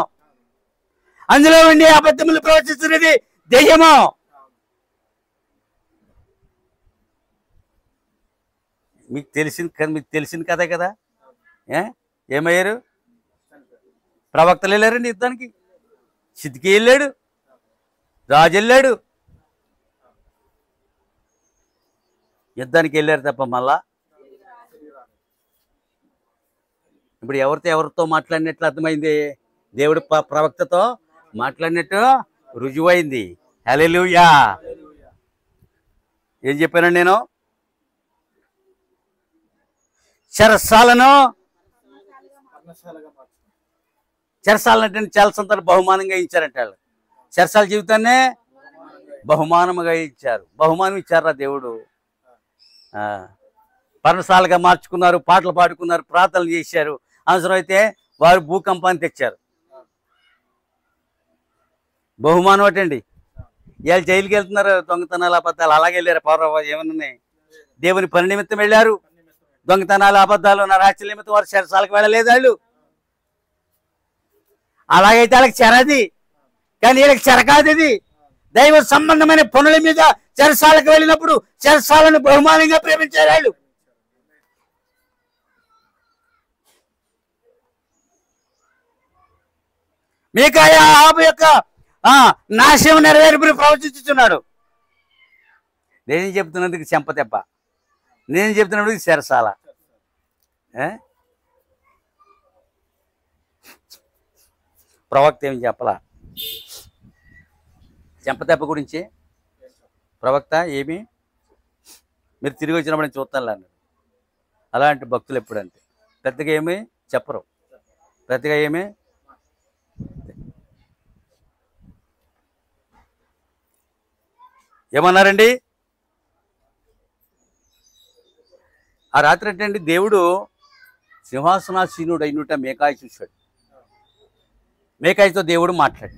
అందులో ఉండి అబద్ధములు ప్రవచిస్తున్నది దెయ్యమో. మీకు తెలిసిన కథే కదా. ఏమయ్యారు? ప్రవక్తలు వెళ్ళారండి యుద్ధానికి. సిద్ధికి వెళ్ళాడు, రాజు వెళ్ళాడు, యుద్ధానికి వెళ్ళారు తప్ప మళ్ళా ఇప్పుడు ఎవరితో మాట్లాడినట్లు అర్థమైంది? దేవుడు ప్రవక్తతో మాట్లాడినట్టు రుజువైంది. హల్లెలూయా. ఏం చెప్పానండి నేను? చెరసాలను అంటే చాలాసంతాలు బహుమానంగా ఇచ్చారంట. వాళ్ళు చెరసాల జీవితాన్నే బహుమానముగా ఇచ్చారు. బహుమానం ఇచ్చారా దేవుడు? పర్ణశాలగా మార్చుకున్నారు, పాటలు పాడుకున్నారు, ప్రార్థనలు చేశారు. అవసరమైతే వారు భూకంపాన్ని తెచ్చారు. బహుమానం అటండి. వీళ్ళు జైలుకి వెళ్తున్నారు, దొంగతనాలు అబద్ధాలు అలాగే వెళ్ళారు. పౌరవ ఏమన్నా దేవుని పని నిమిత్తం వెళ్ళారు. దొంగతనాలు అబద్ధాలు నరహత్యల నిమిత్తం వారు చెరసాలకు వెళ్ళలేదు. వాళ్ళు అలాగైతే వాళ్ళకి చెరది, కానీ వీళ్ళకి చెరకాదు. ఇది దైవ సంబంధమైన పనుల మీద చెరసాలకు వెళ్ళినప్పుడు చెరసాలను బహుమానంగా ప్రేమించారు వాళ్ళు. మీకాయ ఆబు యొక్క నాశనం నెరవేర్పుని ప్రవచించుతున్నాడు. నేను చెప్తున్నందుకు చెంపదెబ్బ, నేను చెప్తున్నప్పుడు చెరసాల. ప్రవక్త ఏం చెప్పలా చెంపదెబ్బ గురించి. ప్రవక్త ఏమి మీరు తిరిగి వచ్చినప్పుడు నేను చూస్తాను అన్నాడు. అలాంటి భక్తులు ఎప్పుడంతే పెద్దగా ఏమీ చెప్పరు, పెద్దగా ఏమీ. ఏమన్నారండి? ఆ రాత్రి ఏంటండి, దేవుడు సింహాసనాసీనుడు అయినట మేకాయి చూశాడు. మేకాయితో దేవుడు మాట్లాడు.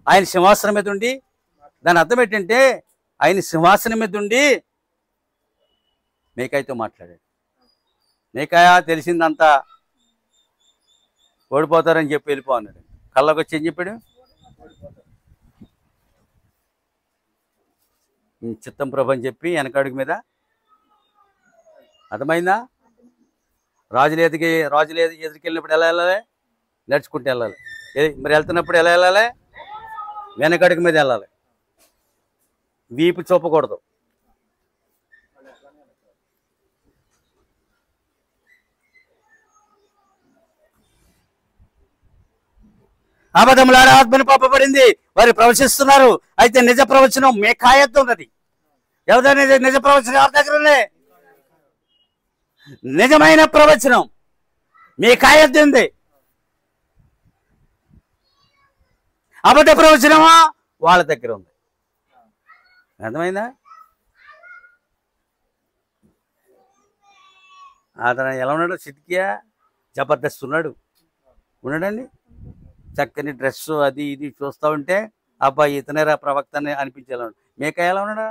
ఆయన సింహాసనం మీద ఉండి, దాని అర్థం ఏంటంటే ఆయన సింహాసనం మీద ఉండి మేకాయితో మాట్లాడాడు. మీకాయ తెలిసిందంతా ఓడిపోతారని చెప్పి వెళ్ళిపో అన్నాడు. కళ్ళకి వచ్చి ఏం చెప్పాడు? చిత్తం ప్రభు అని చెప్పి వెనకడుగు మీద. అర్థమైందా? రాజులు ఎదురుకెళ్ళినప్పుడు ఎలా వెళ్ళాలి? నడుచుకుంటూ వెళ్ళాలి. మరి వెళ్తున్నప్పుడు ఎలా వెళ్ళాలి? వెనకడుగు మీద వెళ్ళాలి. వీపు చూపకూడదు. అబద్ధములారా ఆత్మను పంపబడింది, వారు ప్రవచిస్తున్నారు. అయితే నిజ ప్రవచనం మీకాయత్తు ఉన్నది. ఎవరైనా నిజ ప్రవచనం ఎవరి దగ్గరనే? నిజమైన ప్రవచనం మీకాయత్తు ఉంది. అబద్ధ ప్రవచనమా వాళ్ళ దగ్గర ఉంది. అర్థమైందా? అతను ఎలా ఉన్నాడు? సిద్కియా జబర్దస్త్ ఉన్నాడండి. చక్కని డ్రెస్సు అది ఇది చూస్తూ ఉంటే అబ్బాయి ఇతనేరా ప్రవక్త అని అనిపించేలా ఉన్నాడు. మీకాయ ఎలా ఉన్నాడా?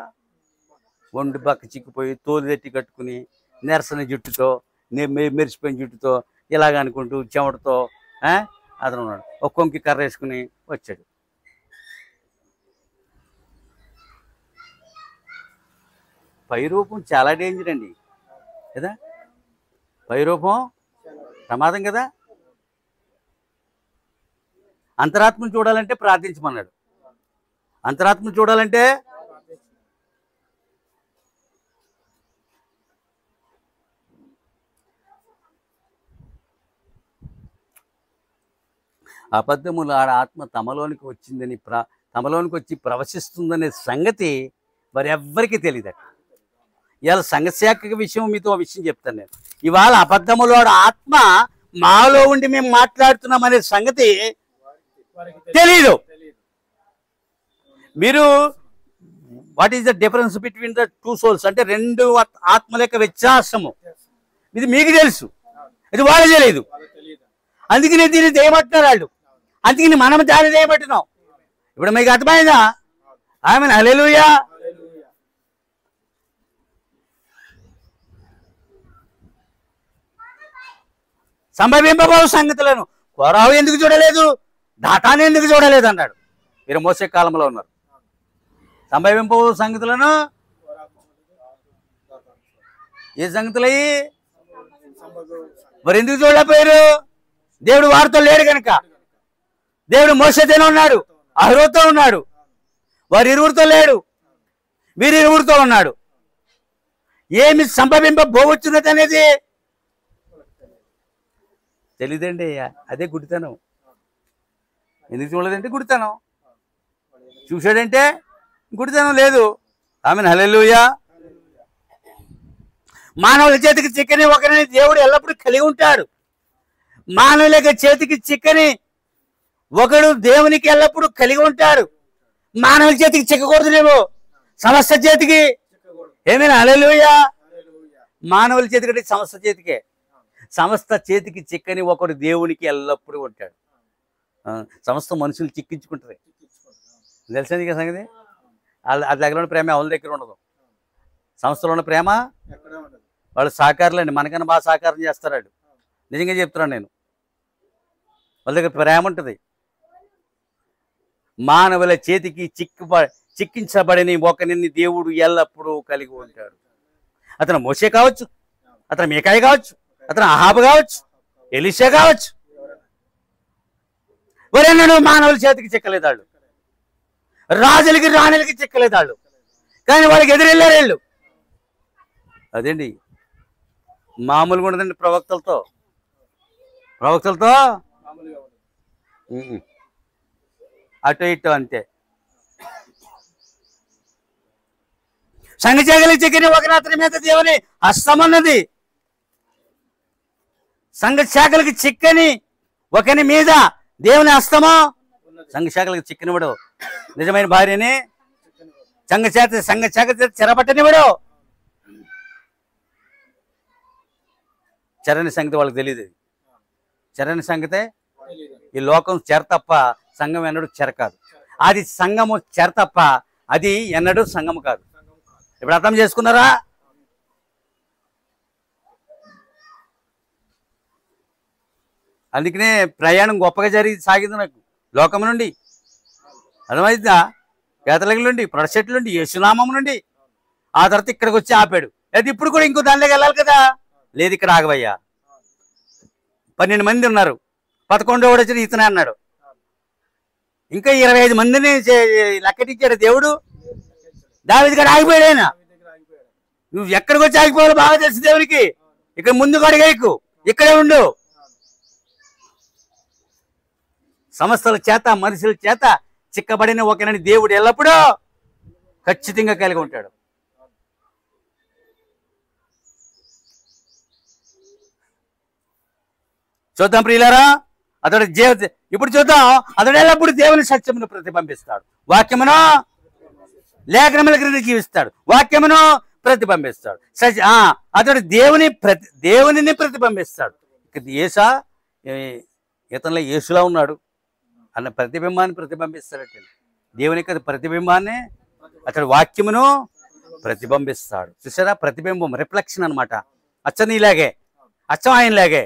ఒండి పక్క చిక్కిపోయి తోలు తెట్టి కట్టుకుని నెరసన జుట్టుతో మెరిసిపోయిన జుట్టుతో ఇలాగ అనుకుంటూ చెమటతో అతను ఉన్నాడు. ఒక కొంకి కర్ర వేసుకుని వచ్చాడు. పై రూపం చాలా డేంజర్ అండి కదా. పై రూపం ప్రమాదం కదా. అంతరాత్మను చూడాలంటే ప్రార్థించమన్నాడు. అంతరాత్మను చూడాలంటే అబద్ధములు ఆడ ఆత్మ తమలోనికి వచ్చిందని తమలోనికి వచ్చి ప్రవశిస్తుందనే సంగతి వారెవ్వరికీ తెలియదట. ఇవాళ సంఘశాఖ విషయం మీతో విషయం చెప్తాను నేను. ఇవాళ అబద్ధములు ఆడ ఆత్మ మాలో ఉండి మేము మాట్లాడుతున్నాం అనే సంగతి తెలీదు. మీరు what is the difference between the two souls అంటే రెండు ఆత్మల యొక్క వ్యత్యాసము ఇది మీకు తెలుసు, ఇది వాళ్ళు తెలియదు. అందుకని దీన్ని దేయమంటున్నారు వాళ్ళు. అందుకని మనం దాన్ని దేయమంటున్నాం. ఇప్పుడు మీకు అర్థమైందా? ఆమేన్, హల్లెలూయా. సంభవింపబో సంగతులను కోరావు ఎందుకు చూడలేదు, దాటాన్ని ఎందుకు చూడలేదు అన్నాడు. మీరు మోసే కాలంలో ఉన్నారు. సంభవింపబో సంగతులను ఏ సంగతులయ్యి మరి ఎందుకు చూడలేకపోయారు? దేవుడు వారితో లేడు కనుక. దేవుడు మోసేతోనే ఉన్నాడు, అహరోతో ఉన్నాడు. వారి ఇరువురితో లేడు, వీరి ఇరువురితో ఉన్నాడు. ఏమి సంభవింపబోవచ్చున్నది అనేది తెలీదండి. అదే గుడితనం. ఎందుకు చూడలేదంటే గుడితనం, చూశాడంటే గుడితనం లేదు. ఆమేన్, హల్లెలూయా. మానవుల చేతికి చిక్కని ఒకరిని దేవుడు ఎల్లప్పుడూ కలిగి ఉంటాడు. మానవుల చేతికి చిక్కని ఒకడు దేవునికి ఎల్లప్పుడూ కలిగి ఉంటాడు. మానవుల చేతికి చిక్కకూడదు. నువ్వు సమస్త చేతికి. ఏమైనా హల్లెలూయా. మానవుల చేతికి అంటే సమస్త చేతికే. సమస్త చేతికి చిక్కని ఒకడు దేవునికి ఎల్లప్పుడూ ఉంటాడు. సమస్త మనుషులు చిక్కించుకుంటారు. తెలుసా నీకు సంగతి? వాళ్ళ దగ్గర ఉన్న ప్రేమ వాళ్ళ దగ్గర ఉండదు. సంస్థలో ఉన్న ప్రేమ వాళ్ళు సహకారులండి, మనకన్నా బాగా సహకారం చేస్తాడు. నిజంగా చెప్తున్నాను నేను. వాళ్ళ దగ్గర ప్రేమ ఉంటుంది. మానవుల చేతికి చిక్కించబడని ఒకరిని దేవుడు ఎల్లప్పుడూ కలిగి ఉంటాడు. అతను మోషే కావచ్చు, అతను మీకాయ కావచ్చు, అతను అహాబు కావచ్చు, ఎలీషా కావచ్చు. ఎవరన్నాడు మానవుల చేతికి చిక్కలేదాళ్ళు, రాజులకి రాణులకి చిక్కలేదాళ్ళు, కానీ వాళ్ళకి ఎదురెళ్ళారు వీళ్ళు. అదేండి మామూలుగా ఉండదండి. ప్రవక్తలతో అటు ఇటు అంతే. సంఘశాఖలకు చిక్కని ఒకరి అతని మీద దేవుని హస్తమన్నది. సంఘశాఖలకు చిక్కని ఒకరి మీద దేవుని హస్తమో. సంఘశాఖలకు చిక్కనివాడు నిజమైన భార్యని సంఘశాఖ చెరపట్టనివాడు. చరణి సంగతి వాళ్ళకి తెలియదు. చరణి సంగతే ఈ లోకం చెర తప్ప సంఘం ఎన్నడూ చెర కాదు. అది సంఘము చెర తప్ప అది ఎన్నడూ సంఘము కాదు. ఇప్పుడు అర్థం చేసుకున్నారా? అందుకనే ప్రయాణం గొప్పగా సాగింది నాకు లోకం నుండి, అర్థమైందా? పేదల నుండి, ప్రొడసెట్ల నుండి, యేసునామం నుండి. ఆ తర్వాత ఇక్కడికి వచ్చి ఆపాడు. అయితే ఇప్పుడు కూడా ఇంకో దానిలోకి వెళ్ళాలి కదా. లేదు, ఇక్కడ ఆగవయ్యా. 12 మంది ఉన్నారు, 11వ వాడు వచ్చి ఇతనే అన్నాడు. ఇంకా 25 మందిని లెక్కటిచ్చాడు దేవుడు. దావీదు గారు ఆగిపోయాడు. ఆయన నువ్వు ఎక్కడికి వచ్చి ఆగిపోవాలో బాగా తెలుసు దేవునికి. ఇక్కడ ముందు అడిగేకు, ఇక్కడే ఉండు. సమస్తల చేత మనుషుల చేత చిక్కబడిన ఒకనని దేవుడు ఎల్లప్పుడూ ఖచ్చితంగా కలిగి ఉంటాడు. చూద్దాం ప్రియులారా, అతడు ఇప్పుడు చూద్దాం. అతడు ఎల్లప్పుడు దేవుని సత్యమును ప్రతిబింబిస్తాడు, వాక్యమును లేఖనముల క్రింద జీవిస్తాడు, వాక్యమును ప్రతిబింబిస్తాడు. అతడు దేవునిని ప్రతిబింబిస్తాడు. ఇతనిలో యేసులా ఉన్నాడు అన్న ప్రతిబింబాన్ని ప్రతిబింబిస్తాడు. దేవుని యొక్క ప్రతిబింబాన్ని అతడు వాక్యమును ప్రతిబింబిస్తాడు. చూసారా, ప్రతిబింబం, రిఫ్లెక్షన్ అనమాట. అచ్చం నీలాగే, అచ్చం ఆయనలాగే.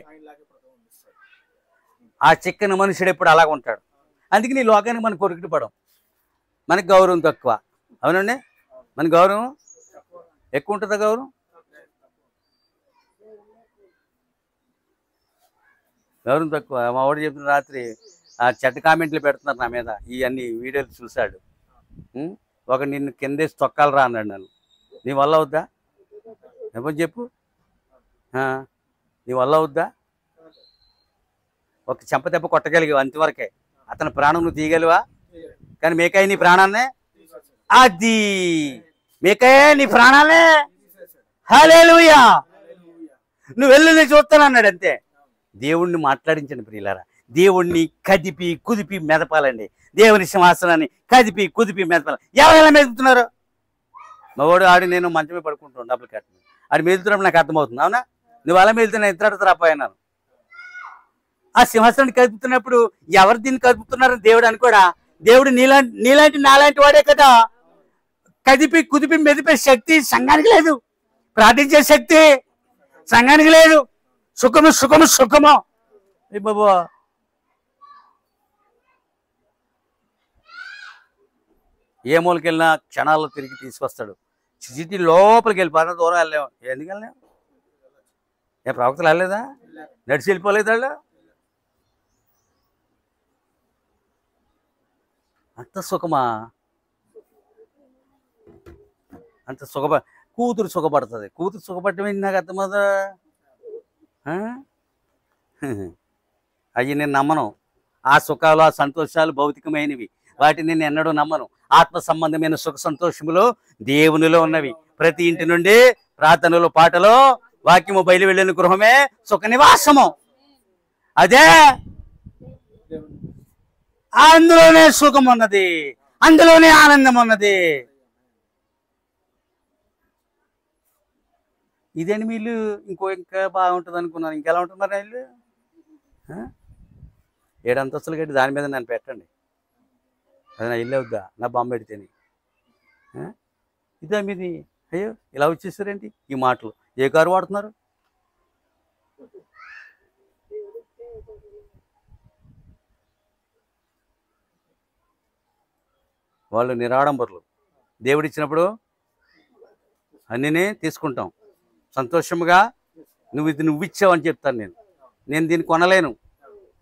ఆ చిక్కని మనుషుడు ఎప్పుడు అలాగ ఉంటాడు. అందుకే నీ లోకానికి మనకు కొరికిటి పడం, మనకి గౌరవం తక్కువ. అవునండి, మన గౌరవం ఎక్కువ ఉంటుందా? గౌరవం తక్కువ. మా వాడు చెప్పిన రాత్రి ఆ చెడ్డ కామెంట్లు పెడుతున్నారు నా మీద. ఇవన్నీ వీడియోలు చూశాడు. ఒక నిన్ను కిందేసి తొక్కాలరా అన్నాడు నన్ను. నీ వల్ల అవుద్దా? ఎవరు చెప్పు, నీ వల్ల అవుద్దా? ఒక చెంప దెబ్బ కొట్టగలిగావు అంతవరకే. అతని ప్రాణం నువ్వు తీయగలివా? కానీ మేకాయ నీ ప్రాణాన్నే, అది మేకాయ నీ ప్రాణాలే. హల్లెలూయా. నువ్వు వెళ్ళు, నేను చూస్తానన్నాడు. అంతే. దేవుణ్ణి మాట్లాడించండి ప్రియులారా. దేవుణ్ణి కదిపి కుదిపి మెదపాలండి. దేవుని సింహాసనాన్ని కదిపి కుదిపి మెదపాలి. ఎవరైనా మెదుపుతున్నారు? మా వాడు ఆడి నేను మంచమే పడుకుంటాను, డబ్బులు కట్టిన ఆడు మెదులుతున్నప్పుడు నాకు అర్థమవుతుంది. అవునా? నువ్వు అలా మెదులుతున్నా ఇతర రాపోయినాను. ఆ సింహాసనాన్ని కదుపుతున్నప్పుడు ఎవరు దీన్ని కదుపుతున్నారని దేవుడు అనుకోడా? దేవుడు నీలాంటి నాలాంటి వాడే కదా. కదిపి కుదిపి మెదిపే శక్తి సంఘానికి లేదు. ప్రార్థించే శక్తి సంఘానికి లేదు. సుఖము సుఖము సుఖము. బాబు, ఏ మూలకి వెళ్ళినా క్షణాల్లో తిరిగి తీసుకొస్తాడు. సిటీ లోపలికి వెళ్ళిపోయినా దూరం వెళ్ళలేము. ఎందుకు వెళ్ళలేము? ఏ ప్రవక్తలు వెళ్ళలేదా? నడిచి వెళ్ళిపోలేదు వాళ్ళు. అంత సుఖమా? అంత కూతురు సుఖపడుతుంది. కూతురు సుఖపడటం నాకు అర్థమవుదా? అవి నేను నమ్మను. ఆ సుఖాలు, ఆ సంతోషాలు భౌతికమైనవి. వాటిని నేను ఎన్నడూ నమ్మను. ఆత్మ సంబంధమైన సుఖ సంతోషములు దేవునిలో ఉన్నవి. ప్రతి ఇంటి నుండి ప్రార్థనలు, పాటలు, వాక్యము బయలు వెళ్ళిన గృహమే సుఖ నివాసము. అదే, అందులోనే సుఖం ఉన్నది, అందులోనే ఆనందం ఉన్నది. ఇదేంటి వీళ్ళు ఇంకా బాగుంటుంది అనుకున్నాను. ఇంకెలా ఉంటుంది మరి వీళ్ళు? 7 అంతస్తులు కట్టి దాని మీద నన్ను పెట్టండి. అది నా ఇల్లు అవుద్దా? నా బొమ్మ పెడితేనే ఇదే మీది. అయ్యో, ఇలా వచ్చేసారేంటి ఈ మాటలు? ఏ కారు వాడుతున్నారు? వాళ్ళు నిరాడంబరులు. దేవుడిచ్చినప్పుడు అన్నీ తీసుకుంటాం సంతోషముగా. నువ్వు ఇచ్చావు అని చెప్తాను. నేను దీన్ని కొనలేను.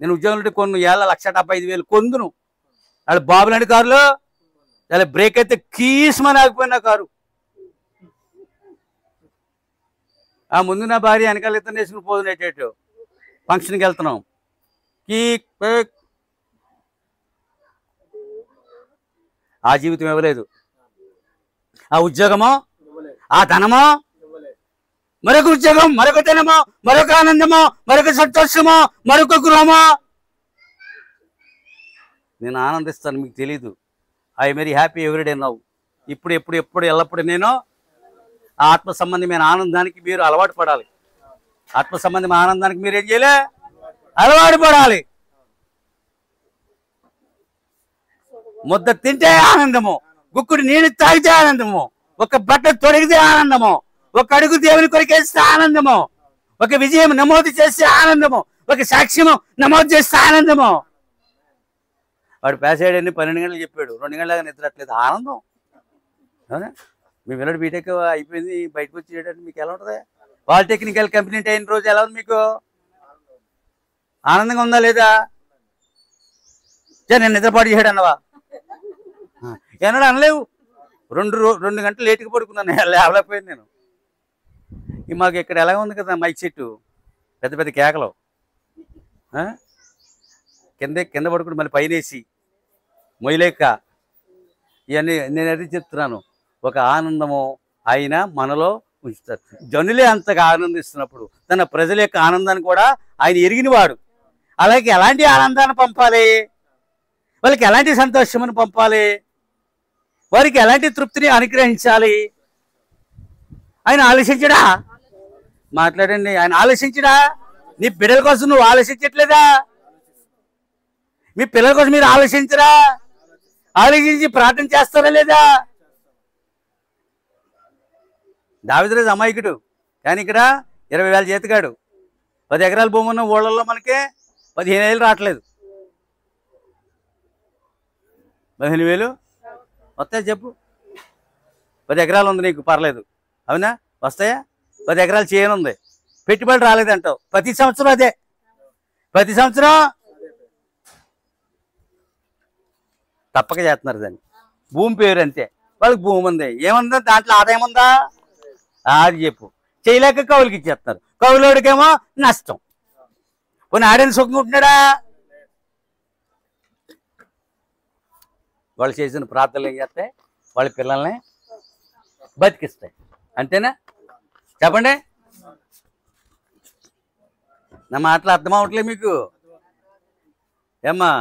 నేను ఉద్యోగంలో కొన్ను 1,75,000 కొందును. వాళ్ళు బాబులాంటి కారులో చాలా బ్రేక్ అయితే కీస్మని ఆగిపోయిన కారు. ఆ ముందు నా భార్య వెనకాల ఇతను వేసుకుని పోదునేటట్టు ఫంక్షన్కి వెళ్తున్నాం. ఆ జీవితం ఇవ్వలేదు. ఆ ఉద్యోగమో, ఆ ధనమో, మరొక ఉద్యోగం, మరొక ధనమో, మరొక ఆనందమో, మరొక సంతోషమో, మరొక గృహమో. నేను ఆనందిస్తాను, మీకు తెలీదు. I very happy everyday now. ఇప్పుడు ఎప్పుడు ఎప్పుడు ఎల్లప్పుడు నేను ఆత్మ సంబంధమైన ఆనందానికి మీరు అలవాటు పడాలి. ఆత్మ సంబంధమైన ఆనందానికి మీరు ఏం చేయలే? అలవాటు పడాలి. ముద్ద తింటే ఆనందము, గుక్కుడు నీళ్ళు తాగితే ఆనందము, ఒక బట్ట తొడిగితే ఆనందము, ఒక అడుగు దేవుని కొరికేస్తే ఆనందము, ఒక విజయం నమోదు చేస్తే ఆనందము, ఒక సాక్ష్యము నమోదు చేస్తే ఆనందము. వాడు పాస్ అయ్యాడని 12 గంటలు చెప్పాడు, 2 గంటలాగా నిద్రట్లేదు, ఆనందం. అవునా? మీ పిల్లడు బీటెక్ అయిపోయింది, బయటకు వచ్చేటట్టు మీకు ఎలా ఉంటుంది? పాలిటెక్నికల్ కంప్లీట్ అయిన రోజు ఎలా ఉంది మీకు? ఆనందంగా ఉందా లేదా? నేను నిద్రపాటు చేయడు అన్నవా? ఏమన్నా అనలేవు. 2 గంటలు లేటుగా పడుకున్నాను, లేవలేకపోయింది నేను. మాకు ఇక్కడ ఎలా ఉంది కదా మైక్ చెట్టు, పెద్ద పెద్ద కేకలు, కింద పడుకుని మళ్ళీ పైనేసి మొయ్యలేక ఇవన్నీ నేను అది చెప్తున్నాను. ఒక ఆనందము ఆయన మనలో ఉంచుతారు. జనులే అంతగా ఆనందిస్తున్నప్పుడు తన ప్రజల యొక్క ఆనందాన్ని కూడా ఆయన ఎరిగినవాడు. అలాగే ఎలాంటి ఆనందాన్ని పంపాలి, వాళ్ళకి ఎలాంటి సంతోషాన్ని పంపాలి, వారికి ఎలాంటి తృప్తిని అనుగ్రహించాలి, ఆయన ఆలోచించడా? మాట్లాడండి. ఆయన ఆలోచించడా? నీ బిడ్డల కోసం నువ్వు ఆలోచించట్లేదా? మీ పిల్లల కోసం మీరు ఆలోచించరా? ఆలోచించి ప్రార్థన చేస్తారా లేదా? దావీదురాజు అమాయకుడు, కానీ ఇక్కడ 20,000 జీతగాడు. 10 ఎకరాల భూమి ఉన్న ఊళ్ళల్లో మనకి 15,000 రావట్లేదు. 15,000 వస్తాయా చెప్పు? 10 ఎకరాలు ఉంది నీకు, పర్లేదు, అవునా? వస్తాయా? 10 ఎకరాలు చేయనుంది, పెట్టుబడి రాలేదంటావు. ప్రతి సంవత్సరం అదే, ప్రతి సంవత్సరం తప్పక చేస్తున్నారు దాన్ని. భూమి పేరు అంతే, వాళ్ళకి భూమి ఉంది, ఏముందా దాంట్లో ఆదాయం ఉందా? అది చెప్పు. చేయలేక కౌలుకి ఇచ్చేస్తున్నారు, కౌలుడికేమో నష్టం. కొన్ని ఆడని సుఖంకుంటున్నాడా? వాళ్ళు చేసిన ప్రార్థనలు ఏం చేస్తాయి? వాళ్ళ పిల్లల్ని బతికిస్తాయి. అంతేనా? చెప్పండి. నా మాటలు అర్థం అవట్లేదు మీకు? ఏమ్మా,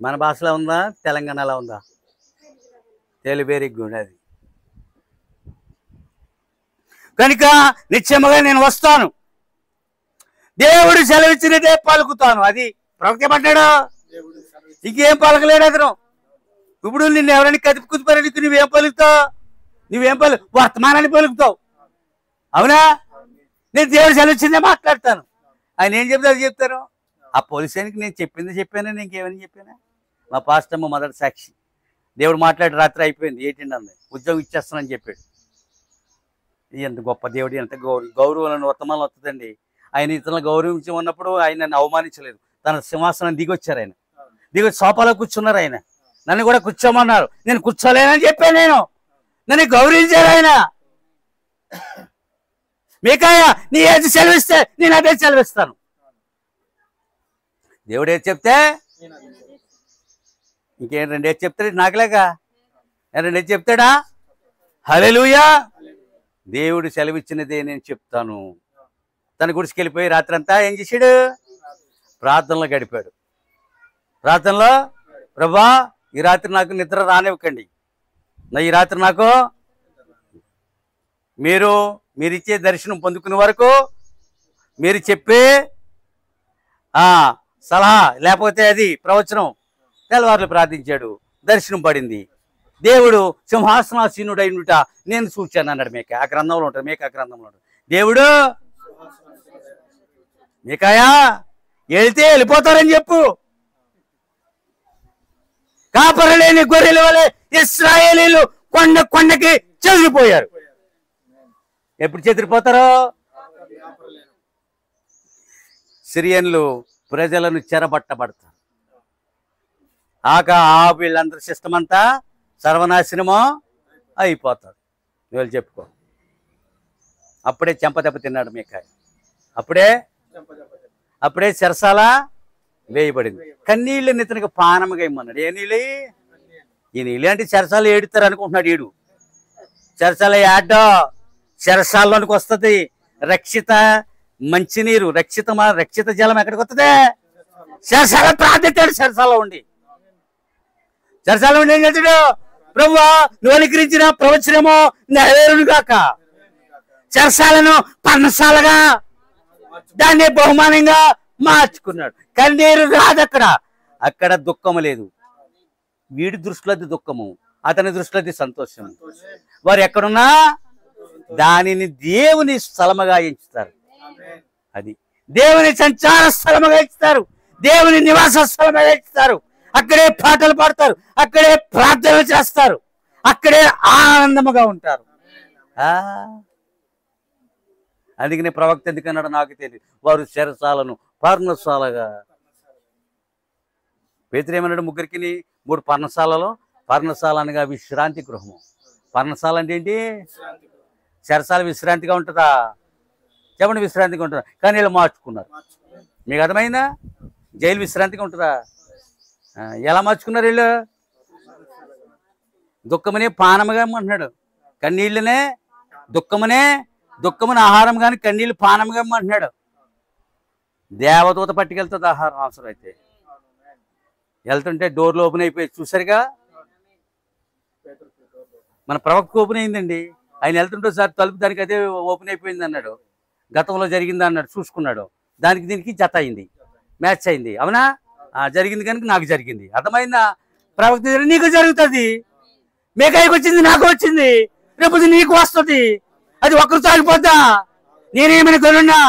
మన భాషలో ఉందా, తెలంగాణలో ఉందా? Very good. అది కనుక నిశ్చయముగా నేను వస్తాను, దేవుడు సెలవిచ్చినట్టే పలుకుతాను. అది ప్రవక్త పడ్డాడు, ఇంకేం పలకలేడు అతను. ఇప్పుడు నిన్ను ఎవరైనా కదిపుకుని నువ్వేం పలుకుతావు? వర్తమానాన్ని పలుకుతావు, అవునా? నేను దేవుడు సెలవిచ్చిందే మాట్లాడతాను. ఆయన ఏం చెప్తే అది చెప్తాను. ఆ పోలీసానికి నేను చెప్పాను, ఇంకేమని చెప్పానా? మా పాస్టమ్మ మొదటి సాక్షి. దేవుడు మాట్లాడి రాత్రి అయిపోయింది, 18 అంది, ఉద్యోగం ఇచ్చేస్తానని చెప్పాడు. ఎంత గొప్ప దేవుడు, ఎంత గౌరవం వర్తమానం వస్తుందండి. ఆయన ఇతరులను గౌరవించి ఉన్నప్పుడు ఆయన నన్ను అవమానించలేదు. తన సింహాసనం దిగొచ్చారు, ఆయన దిగొచ్చి సోఫాలో కూర్చున్నారు. ఆయన నన్ను కూడా కూర్చోమన్నారు, నేను కూర్చోలేనని చెప్పాను. నన్ను గౌరవించారు ఆయన. మీకాయ నీ ఏది సెలవిస్తే నేను అదే సెలవిస్తాను. దేవుడు ఏది చెప్తే ఇంకేం 2 ఏది చెప్తాడు? నాకులేక 2 ఏది చెప్తాడా? హల్లెలూయా. దేవుడు సెలవిచ్చినదే నేను చెప్తాను. తన గుడికి వెళ్ళిపోయి రాత్రి అంతా ఏం చేశాడు? ప్రార్థనలో గడిపాడు. ప్రార్థనలో, ప్రభా ఈ రాత్రి నాకు నిద్ర రానివ్వకండి, ఈ రాత్రి నాకు మీరిచ్చే దర్శనం పొందుకునే వరకు, మీరు చెప్పే సలహా లేకపోతే అది ప్రవచనం. తెల్లవారులు ప్రార్థించాడు, దర్శనం పడింది. దేవుడు సింహాసనాసీనుడైనట నేను చూచాను అన్నాడు. ఆ గ్రంథంలో ఉంటుంది, ఆ గ్రంథంలో ఉంటుంది. దేవుడు మీకాయా వెళ్తే వెళ్ళిపోతారని చెప్పు. కాపరలేని గొర్రెల వలె ఇశ్రాయేలీలు కొండకి చెదిరిపోయారు. ఎప్పుడు చెదిరిపోతారో? సిరియన్లు ప్రజలను చెరబట్టబడతారు. వీళ్ళందరూ సిస్టమ్ అంతా సర్వనాశనమో అయిపోతారు. నువ్వు చెప్పుకో. అప్పుడే చెంపదెబ్బ తిన్నాడు మీకాయ. అప్పుడే చెరసాల వేయబడింది. కన్నీళ్ళు నితనికి పానముగా ఇమ్మన్నాడు. ఏ నీళ్ళు? ఈ నీళ్ళు అంటే చెరసాలు ఏడుతారు అనుకుంటున్నాడు ఈడు. చెరసాల ఏడ్డా చెరసాల్లోనికి వస్తుంది. రక్షిత మంచినీరు, రక్షిత జలం ఎక్కడికి వస్తుంది? చెరసాల ప్రార్థించాడు. చెరసాల్లో ఉండి ఏం చేస్తాడు? ప్రభువా నువ్వు అనుగ్రహించిన ప్రవచనమో నెరవేరును గాక. చెరసాలను పర్ణశాలగా, దాన్ని బహుమానంగా మార్చుకున్నాడు. కన్నీరు రాదు అక్కడ దుఃఖము లేదు. వీడి దృష్టిలో అది దుఃఖము, అతని దృష్టిలో అది సంతోషము. వారు ఎక్కడున్నా దానిని దేవుని స్థలముగా ఎంచుతారు. అది దేవుని సంచార స్థలముగా ఇస్తారు, దేవుని నివాస స్థలముగా ఇస్తారు. అక్కడే పాటలు పాడతారు, అక్కడే ప్రార్థనలు చేస్తారు, అక్కడే ఆనందముగా ఉంటారు. అందుకనే ప్రవక్త ఎందుకన్నాడు నాకు తెలియదు. వారు చెరసాలను పర్ణశాలగా. పేతురు ఏమన్నాడు? ముగ్గురికి 3 పర్ణశాలలో. పర్ణశాల అనగా విశ్రాంతి గృహము. పర్ణశాల అంటే ఏంటి? చెరసాల విశ్రాంతిగా ఉంటుందా? చెప్పండి, విశ్రాంతిగా ఉంటుందా? కానీ వీళ్ళు మార్చుకున్నారు. మీకు అర్థమైందా? జైలు విశ్రాంతిగా ఉంటుందా? ఎలా మార్చుకున్నారు వీళ్ళు? దుఃఖమనే పానముగా అంటున్నాడు, కన్నీళ్ళనే దుఃఖముని ఆహారం కానీ కన్నీళ్ళు పానముగా అంటున్నాడు. దేవదూత పట్టుకెళ్తుంది ఆహారం అవసరం అయితే. వెళ్తుంటే డోర్లు ఓపెన్ అయిపోయి చూసారుగా. మన ప్రవక్త ఓపెన్ అయిందండి. ఆయన వెళ్తుంటే సార్ తలుపు దానికి అదే ఓపెన్ అయిపోయింది అన్నాడు. గతంలో జరిగింది అన్నాడు, చూసుకున్నాడు. దానికి దీనికి జత అయింది, మ్యాచ్ అయింది. అవునా? జరిగింది కనుక నాకు జరిగింది. అర్థమైందా? ప్రవక్త నీకు జరుగుతుంది. మేకాయకు వచ్చింది, నాకు వచ్చింది, రేపు నీకు వస్తుంది. అది ఒక్కరు తాగిపోద్దా? నేనేమైనా కొనున్నా?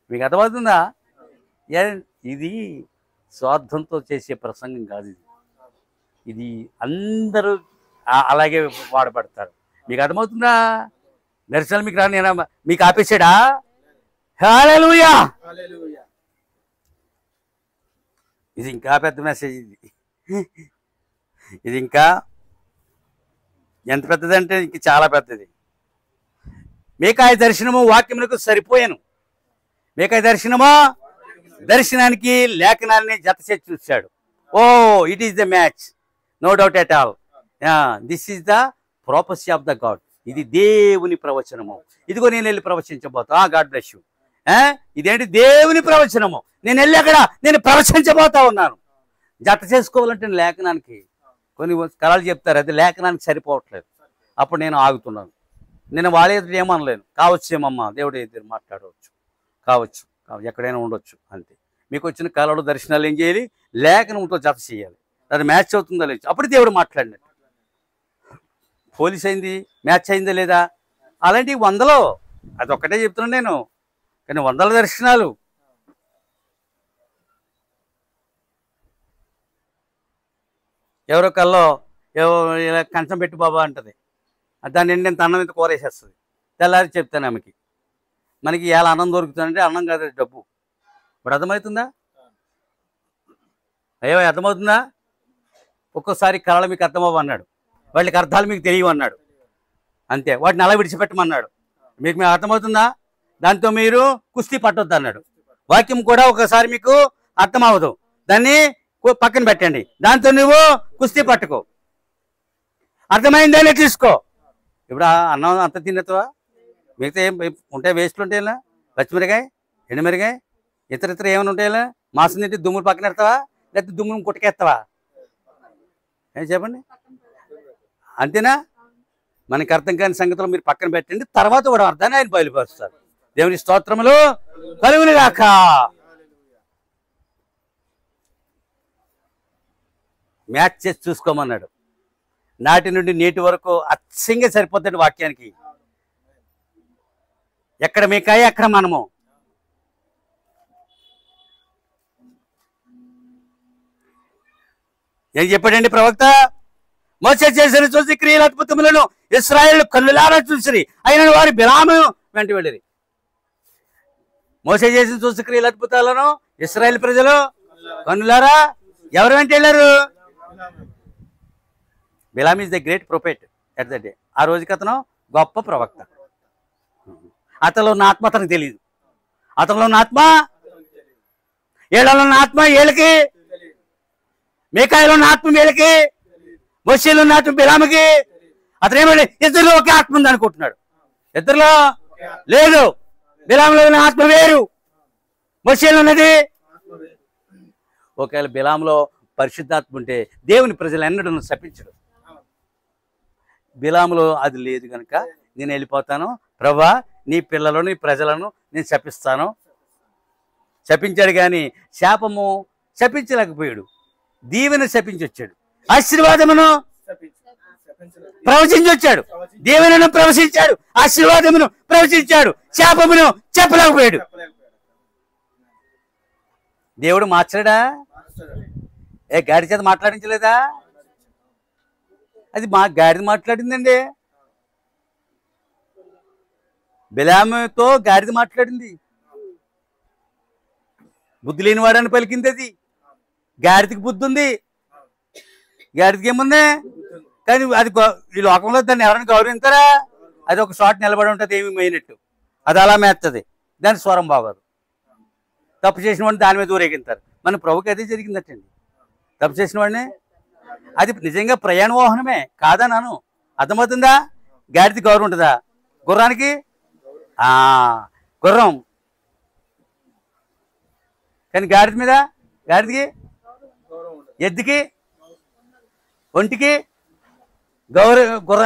మీకు అర్థమవుతుందా? ఇది స్వార్థంతో చేసే ప్రసంగం కాదు. ఇది అందరూ అలాగే వాడబడతారు. మీకు అర్థమవుతుందా? దర్శనాలు మీకు రాని మీకు ఆపేసాడా? హల్లెలూయా! ఇది ఇంకా పెద్ద మెసేజ్. ఇది ఇంకా ఎంత పెద్దదంటే ఇంక చాలా పెద్దది. మీకాయ దర్శనము వాక్యములకు సరిపోయాను. మీకాయ దర్శనానికి లేఖనాన్ని జత చేసి చూశాడు. Oh, it is the match, no doubt at all. This is the prophecy of the God. ఇది దేవుని ప్రవచనము. ఇదిగో నేను వెళ్ళి ప్రవచించబోతా. God bless you. ఇదేంటి? దేవుని ప్రవచనము. నేను వెళ్ళి అక్కడ నేను ప్రవచించబోతా ఉన్నాను. జత చేసుకోవాలంటే లేఖనానికి కొన్ని కళలు చెప్తారు, అది లేఖనానికి సరిపోవట్లేదు. అప్పుడు నేను ఆగుతున్నాను. నేను వాళ్ళ ఎదురు ఏమనలేను. కావచ్చేమమ్మా, దేవుడు ఎదురు మాట్లాడవచ్చు, కావచ్చు, ఎక్కడైనా ఉండొచ్చు, అంతే. మీకు వచ్చిన కళలు దర్శనాలు ఏం చేయాలి? లేఖనంతో జత చేయాలి. అది మ్యాచ్ అవుతుందా లేదు, అప్పుడు దేవుడు మాట్లాడినట్టు. పోలీస్ అయింది, మ్యాచ్ అయిందా లేదా? అలాంటివి వందలో, అదొక్కటే చెప్తున్నాను నేను. కానీ వందల దర్శనాలు. ఎవరో కల్లో ఇలా కంచం పెట్టి బాబా అంటది. దాన్ని నేను అన్నం ఇంత కూరేసేస్తుంది. తెల్లారి చెప్తాను ఆమెకి, మనకి ఎలా అన్నం దొరుకుతుందంటే అన్నం కాదు, డబ్బు. ఇప్పుడు అర్థమవుతుందా? అయ్యో, అర్థమవుతుందా? ఒక్కోసారి కళలు మీకు అర్థమవ్వ అన్నాడు, వాళ్ళకి అర్థాలు మీకు తెలియవు అన్నాడు, అంతే. వాటిని అలా విడిచిపెట్టమన్నాడు. మీకు అర్థమవుతుందా? దాంతో మీరు కుస్తీ పట్టొద్దు అన్నాడు. వాక్యం కూడా ఒకసారి మీకు అర్థం అవ్వదు, దాన్ని పక్కన పెట్టండి, దాంతో నువ్వు కుస్తీ పట్టుకో. అర్థమైందేనే తీసుకో. ఇప్పుడు అన్నం అంత తిన్నవా? మిగతా ఏం ఉంటాయి? వేస్ట్లు ఉంటాయిలా, పచ్చిమిరకాయ, ఎండుమిరకాయ, ఇతర ఏమైనా ఉంటాయిలా? మాంసం తింటే దుమ్ములు పక్కన ఎడతావా, లేకపోతే దుమ్మును కుట్టకేస్తావా? ఏం చెప్పండి, అంతేనా? మనకి అర్థం కాని సంగతులు మీరు పక్కన పెట్టండి, తర్వాత కూడా అర్థాన్ని ఆయన బయలుపరుస్తారు. దేవుని స్తోత్రములు కలుగును గాక. మ్యాచ్ చేసి చూసుకోమన్నాడు. నాటి నుండి నేటి వరకు అచ్చంగా సరిపోతాడు వాక్యానికి. ఎక్కడ మీకాయ, ఎక్కడ మనము. ఏం చెప్పాడండి ప్రవక్త? మోసే చేసిన చూసి క్రియల అద్భుతములను ఇశ్రాయేలు కన్నులారా చూసిరి, అయిన వారి బిలాము వెంట వెళ్ళిరి. మోసే చేసిన చూసి క్రియల అద్భుతాలను ఇశ్రాయేల్ ప్రజలు కన్నులారా ఎవరు వెంట వెళ్ళారు? Balaam is the great prophet at the day. ఆ రోజుకి అతను గొప్ప ప్రవక్త. అతనిలో ఉన్న ఆత్మ అతనికి తెలియదు. అతనిలో ఉన్న ఆత్మ, ఏళ్ళలో ఉన్న ఆత్మ ఏళ్ళకి, మీకాయలో ఉన్న ఆత్మ వీళ్ళకి, మోషేలో ఉన్న ఆత్మ బిలాముకి. అతను ఏమండి, ఇద్దరిలో ఒకే ఆత్మ ఉంది అనుకుంటున్నాడు. ఇద్దరిలో లేదు. బిలాములో ఉన్న ఆత్మ వేరు, మోషేలో ఉన్నది. ఒకవేళ బిలాములో పరిశుద్ధాత్మ ఉంటే దేవుని ప్రజలు ఎన్నడూ శపించడు. బిలాములో అది లేదు కనుక నేను వెళ్ళిపోతాను, ప్రభా నీ పిల్లలను నీ ప్రజలను నేను శపిస్తాను. శపించాడు కానీ శాపము శపించలేకపోయాడు, దీవెన శపించి వచ్చాడు. ఆశీర్వాదమును ప్రవచించి వచ్చాడు. దేవుని ప్రవచించాడు, ఆశీర్వాదమును ప్రవచించాడు, శాపమును చెప్పలేకపోయాడు. దేవుడు మార్చడా? గాడి చేత మాట్లాడించలేదా? అది గాడిద మాట్లాడిందండి. బిలాముతో గాడిద మాట్లాడింది. బుద్ధి లేని వాడని పలికింది అది. గాడిదకి బుద్ధి ఉంది, గాడిదకి ఏముంది? కానీ అది ఈ లోకంలో దాన్ని ఎవరైనా గౌరవించారా? అది ఒక చోట నిలబడి ఉంటుంది, ఏమి మేయినట్టు అది అలా మేస్తుంది, దాని స్వరం బాగోదు. తప్పు చేసిన వాడిని దాని మీద ఊరేగింతారు. మన ప్రభుకి అదే జరిగిందటండి. తప్పు చేసిన వాడిని అది నిజంగా ప్రయాణ వాహనమే కాదా? నాను అర్థమవుతుందా? గాడిది గౌరవం ఉంటుందా? గుర్రానికి గుర్రం, కానీ గాడిద మీద, గాడిదకి, ఎద్దుకి, ఒంటికి,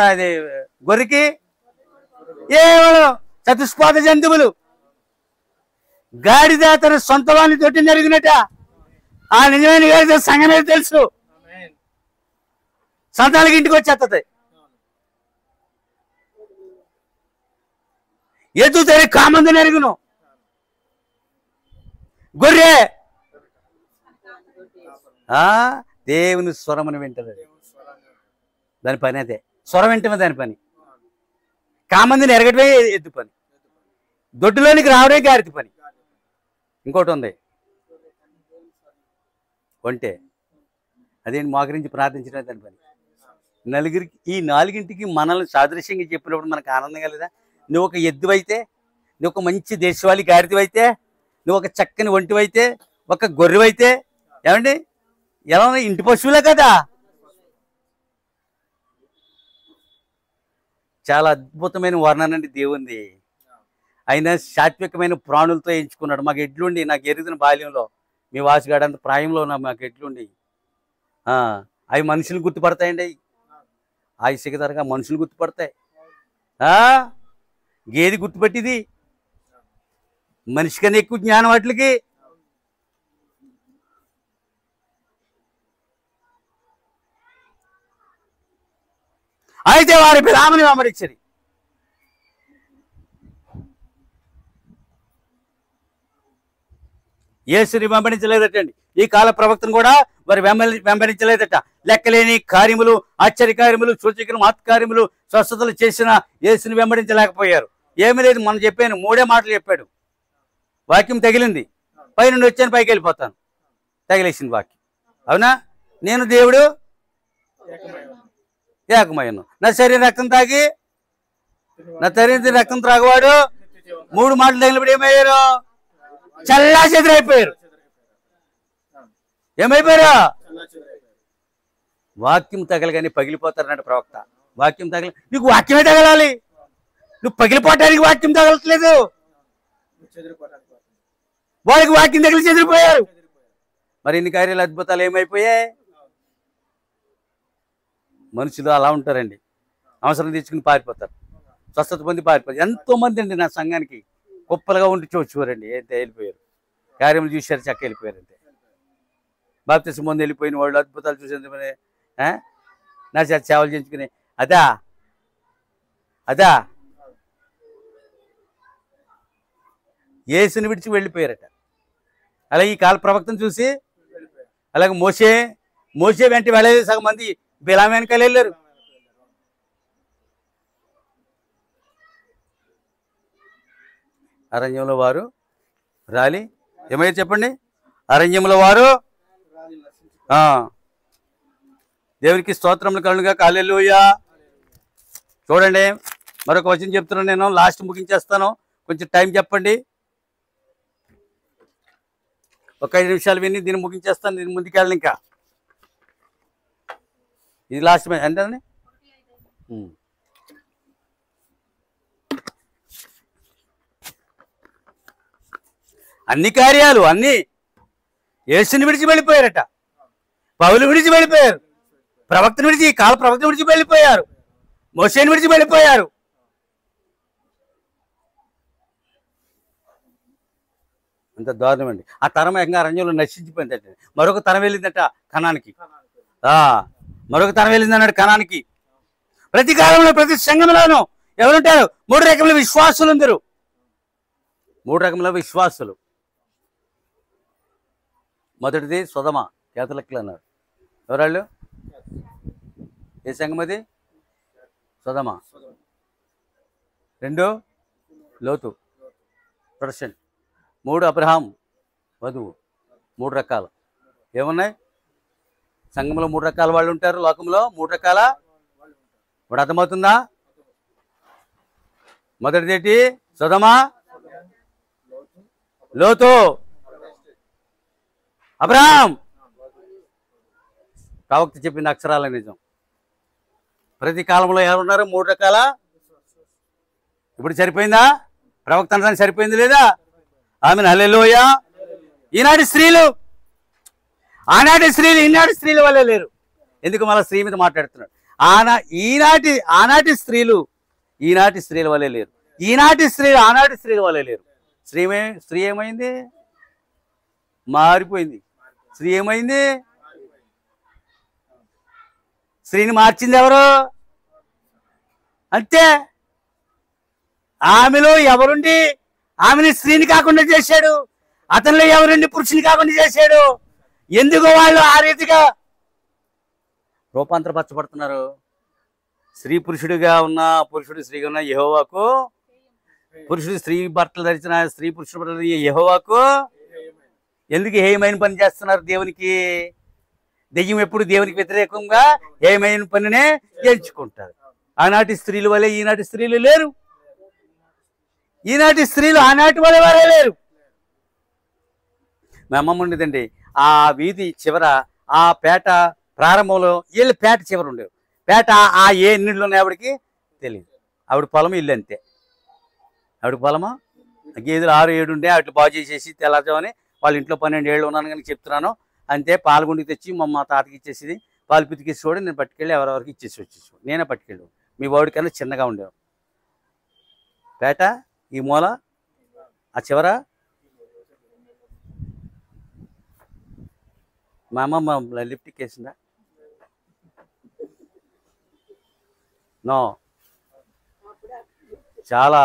అది గొర్రెకి ఏమో చతుష్పాద జంతువులు. గాడిద తన సొంత వాణి తోటి జరిగినట. ఆ నిజమైన గాడిద సంగమే తెలుసు. సంతానికి ఇంటికి వచ్చేస్తుంది. ఎద్దు తరి కామంది నెరుగును, గొర్రె దేవుని స్వరమును వింటది. దాని పని అదే, స్వరం వింటమే దాని పని. కామందిని ఎరగటమే ఎద్దు పని, దొడ్డులోనికి రావడే గాడిద పని. ఇంకోటి ఉంది కొంటే, అదేంటి మోకరించి ప్రార్థించడం దాని పని. నలుగురికి, ఈ నాలుగింటికి మనల్ని సాదృశ్యంగా చెప్పినప్పుడు మనకు ఆనందం కలదా? నువ్వు ఒక ఎద్దువైతే, నువ్వు ఒక మంచి దేశవాళీ గాడిదవైతే, నువ్వు ఒక చక్కని ఒంటివైతే, ఒక గొర్రెవైతే, ఏమండి ఎలా ఉన్నాయి? ఇంటి పశువులే కదా. చాలా అద్భుతమైన వర్ణన అండి దేవుంది. ఆయన సాత్వికమైన ప్రాణులతో ఎంచుకున్నాడు. మాకు ఎడ్లుండి, నాకు ఎరుగుతున్న బాల్యంలో, మీ వాసుగాడంత ప్రాయంలో మాకు ఎడ్లుండి అవి మనుషులు గుర్తుపడతాయండి. అవి ఆయుషికతరగా మనుషులు గుర్తుపడతాయి. గేది గుర్తుపెట్టిది, మనిషి కన్నా ఎక్కువ జ్ఞానం వాటికి. అయితే వారి బిలాముని వెంబడించరి. యేసుని వెంబడించలేదటండి. ఈ కాల ప్రవక్తను కూడా వారు వెంబడించలేదట. లెక్కలేని కార్యములు, ఆశ్చర్యకార్యములు, సూచకలు, మహత్కార్యములు, స్వస్థతలు చేసిన యేసుని వెంబడించలేకపోయారు. ఏమీ లేదు, మనం చెప్పాను, 3 మాటలు చెప్పాడు. వాక్యం తగిలింది, పైనుండి వచ్చాను, పైకి వెళ్ళిపోతాను, తగిలేసింది వాక్యం. అవునా? నేను దేవుడు ఏకమయ్యను, నా శరీరం రక్తం తాగి నా శరీరం రక్తం త్రాగవాడు. 3 మాటలు తగిలినప్పుడు ఏమయ్యారు? చల్లా చెదిరైపోయారు. ఏమైపోయారు? వాక్యం తగలగానే పగిలిపోతారన్నట్టు ప్రవక్త. వాక్యం తగల, నీకు వాక్యమే తగలాలి. నువ్వు పగిలిపోవటానికి వాక్యం తగలట్లేదు. వాళ్ళకి వాక్యం తగిలి చెదిరిపోయారు. మరి ఇన్ని కార్యాలు, అద్భుతాలు ఏమైపోయాయి? మనుషులు అలా ఉంటారండి, అవసరం తెచ్చుకుని పారిపోతారు, స్వస్థత పొంది పారిపోతారు. ఎంతో మంది అండి నా సంఘానికి కుప్పలుగా ఉండి చూడండి, అయితే వెళ్ళిపోయారు. కార్యములు చూశారు, చక్క వెళ్ళిపోయారు. అంతే. బాప్తిసం ముందు వెళ్ళిపోయిన వాళ్ళు, అద్భుతాలు చూసేందుకనే నా చేత సేవలు చేయించుకుని అదా యేసుని విడిచి వెళ్ళిపోయారట. అలాగే ఈ కాల ప్రవక్తను చూసి, అలాగే మోసే వెంట వెళ్ళలేదు. సగం మంది బిలాము వెనకాల వెళ్ళారు. అరణ్యంలో వారు రాలి, ఏమైతే చెప్పండి? అరణ్యంలో వారు దేవునికి స్తోత్రములు కలుగుగా. హల్లెలూయా. చూడండి, మరొక వచనం చెప్తున్నాను, నేను లాస్ట్ ముగించేస్తాను. కొంచెం టైం చెప్పండి, ఒక 5 నిమిషాలు విని దీన్ని ముగించేస్తాను. దీన్ని ముందుకెళ్ళను. ఇంకా ఇది లాస్ట్ ఎంతండి? అన్ని కార్యాలు అన్ని యేసుని విడిచి వెళ్ళిపోయారట. పౌలు విడిచి వెళ్ళిపోయారు, ప్రవక్తను విడిచి, కాల ప్రవక్తను విడిచి వెళ్ళిపోయారు, మోషేని విడిచి వెళ్ళిపోయారు. అంత దారుణం అండి. ఆ తరం ఏకంగా అరణ్యంలో నశించిపోయిందట. మరొక తరం వెళ్ళిందట కనానికి. మరొక తరం వెళ్ళింది అన్నాడు కనానికి. ప్రతి కాలంలో ప్రతి సంఘంలోనూ ఎవరుంటారు? 3 రకముల విశ్వాసులు అందరు. 3 రకముల విశ్వాసులు. మొదటిది సొదమ, కేథలిక్లు అన్నారు. ఎవరాళ్ళు? ఏ సంఘం అది? సొదమ. 2 లోతు, ప్రొటెస్టెంట్. 3 అబ్రహాం, వధువు. 3 రకాలు ఏమున్నాయి సంఘంలో? 3 రకాల వాళ్ళు ఉంటారు లోకంలో. 3 రకాల. ఇప్పుడు అర్థమవుతుందా? మొదటిది ఏంటి? సొదమ, లోతు, అబ్రహాం. ప్రవక్త చెప్పిన అక్షరాల నిజం. ప్రతి కాలంలో ఎవరున్నారు? 3 రకాల. ఇప్పుడు సరిపోయిందా? ప్రవక్త అనడానికి సరిపోయింది లేదా? ఆమెన్, హల్లెలూయా. ఈనాటి స్త్రీలు ఆనాటి స్త్రీలు ఈనాటి స్త్రీల వల్లే లేరు. ఎందుకు మళ్ళీ స్త్రీ మీద మాట్లాడుతున్నాడు? ఆనాటి స్త్రీలు ఈనాటి స్త్రీల వల్లే లేరు. ఈనాటి స్త్రీలు ఆనాటి స్త్రీల వల్లే లేరు. స్త్రీ ఏమైంది? మారిపోయింది. స్త్రీ ఏమైంది? స్త్రీని మార్చింది ఎవరు? అంతే. ఆమెలో ఎవరుండి ఆమెని స్త్రీని కాకుండా చేశాడు? అతనిలో ఎవరుండి పురుషుని కాకుండా చేశాడు? ఎందుకు వాళ్ళు ఆ రీతిగా రూపాంతరపరచబడుతున్నారు? స్త్రీ పురుషుడిగా ఉన్న, పురుషుడు స్త్రీగా ఉన్న యెహోవాకు, పురుషుడు స్త్రీ బట్టలు ధరించిన స్త్రీ పురుషుడు బట్టలు యెహోవాకు ఎందుకు హేయమైన పని చేస్తున్నారు? దేవునికి దెయ్యం ఎప్పుడు దేవునికి వ్యతిరేకంగా హేయమైన పనినే ఎంచుకుంటారు. ఆనాటి స్త్రీల వల్లే ఈనాటి స్త్రీలు లేరు. ఈనాటి స్త్రీలు ఆనాటి వాళ్ళే లేరు. మా అమ్మమ్మ ఉండేదండి. ఆ వీధి చివర, ఆ పేట ప్రారంభంలో వీళ్ళు పేట చివర ఉండేవి. పేట ఆ ఏ నీళ్ళు ఉన్నాయి ఆవిడకి తెలియదు. ఆవిడ పొలం ఇల్లు అంతే. ఆవిడ పొలము గేదెలు 6, 7 ఉండే. వాటిని బాగు చేసేసి తెల్లారుజామని వాళ్ళ ఇంట్లో 12 ఏళ్ళు ఉన్నాను కానీ చెప్తున్నాను అంతే. పాలగుండికి తెచ్చి మా తాతకి ఇచ్చేసేది. పాలు పితికేసి చూడ నేను పట్టుకెళ్ళి ఎవరెవరికి ఇచ్చేసి వచ్చేసి నేనే పట్టుకెళ్ళి. మీ వాడికన్నా చిన్నగా ఉండేవాడు. పేట ఈ మూల, ఆ చివర మా అమ్మమ్మ లిఫ్ట్కి వేసిందా? నో. చాలా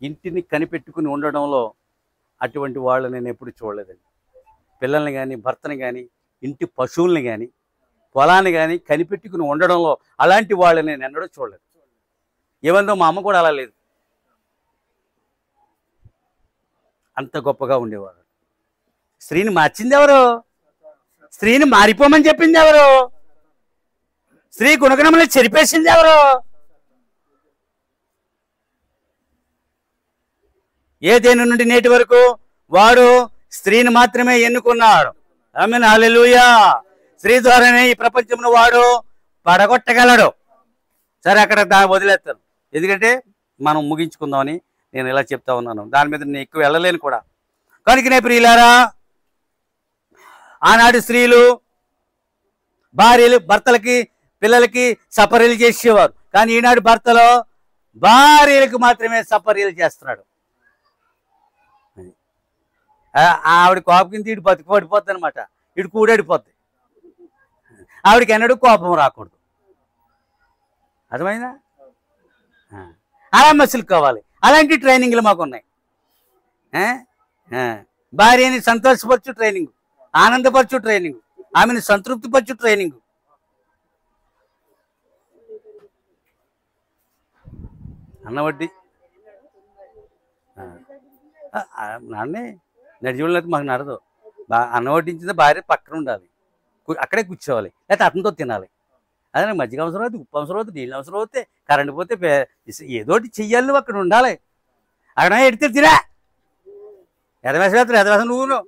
ఇంటిని కనిపెట్టుకుని ఉండడంలో అటువంటి వాళ్ళు నేను ఎప్పుడు చూడలేదండి. పిల్లల్ని కానీ, భర్తని కానీ, ఇంటి పశువుల్ని కానీ, పొలాన్ని కానీ కనిపెట్టుకుని ఉండడంలో అలాంటి వాళ్ళు నేను ఎన్నడూ చూడలేదు. ఏమందో మా అమ్మ కూడా అలా లేదు. అంత గొప్పగా ఉండేవారు. స్త్రీని మార్చింది ఎవరు? స్త్రీని మారిపోమని చెప్పింది ఎవరు? స్త్రీ గుణగణములు చెరిపేసింది ఎవరు? ఏదేను నుండి నేటి వరకు వాడు స్త్రీని మాత్రమే ఎన్నుకున్నాడు. ఆమేన్, హల్లెలూయా. స్త్రీ ద్వారానే ఈ ప్రపంచంలో వాడు పడగొట్టగలడు. సరే, అక్కడ దాన్ని వదిలేస్తాను. ఎందుకంటే మనం ముగించుకుందామని నేను ఇలా చెప్తా ఉన్నాను. దాని మీద నేను ఎక్కువ వెళ్ళలేను కూడా. కనుకనే ప్రియులారా, ఆనాటి స్త్రీలు భార్యలు భర్తలకి, పిల్లలకి సపర్యలు చేసేవారు. కానీ ఈనాడు భర్తలో భార్యలకు మాత్రమే సపర్యలు చేస్తున్నాడు. ఆవిడ కోపం కింద ఇటు బతుకు పడిపోద్ది అనమాట. ఇటు కూడడిపోద్ది. ఆవిడకి ఎన్నడూ కోపం రాకూడదు. అర్థమైందా? అలా మసులు కావాలి. అలాంటి ట్రైనింగ్లు మాకు ఉన్నాయి. భార్యని సంతోషపరచు ట్రైనింగ్, ఆనందపరచు ట్రైనింగ్, ఆమెను సంతృప్తిపరచు ట్రైనింగ్. అన్నవడ్డీ నాన్నే నడిచిపోయినట్టు మాకు నడదు. అన్నం వడ్డించింది భార్య పక్కన ఉండాలి, అక్కడే కూర్చోవాలి, లేకపోతే అతనితో తినాలి. అదే మజ్జిగ అవసరం అవుతుంది, ఉప్పు అవసరం అవుతుంది, నీళ్ళు అవసరం అవుతాయి, కరెంట్ పోతే ఏదోటి చెయ్యాలి. నువ్వు అక్కడ ఉండాలి. అక్కడ ఎడితే తిరా ఎదవేసవేస్తారు, ఎదవేస నువ్వును.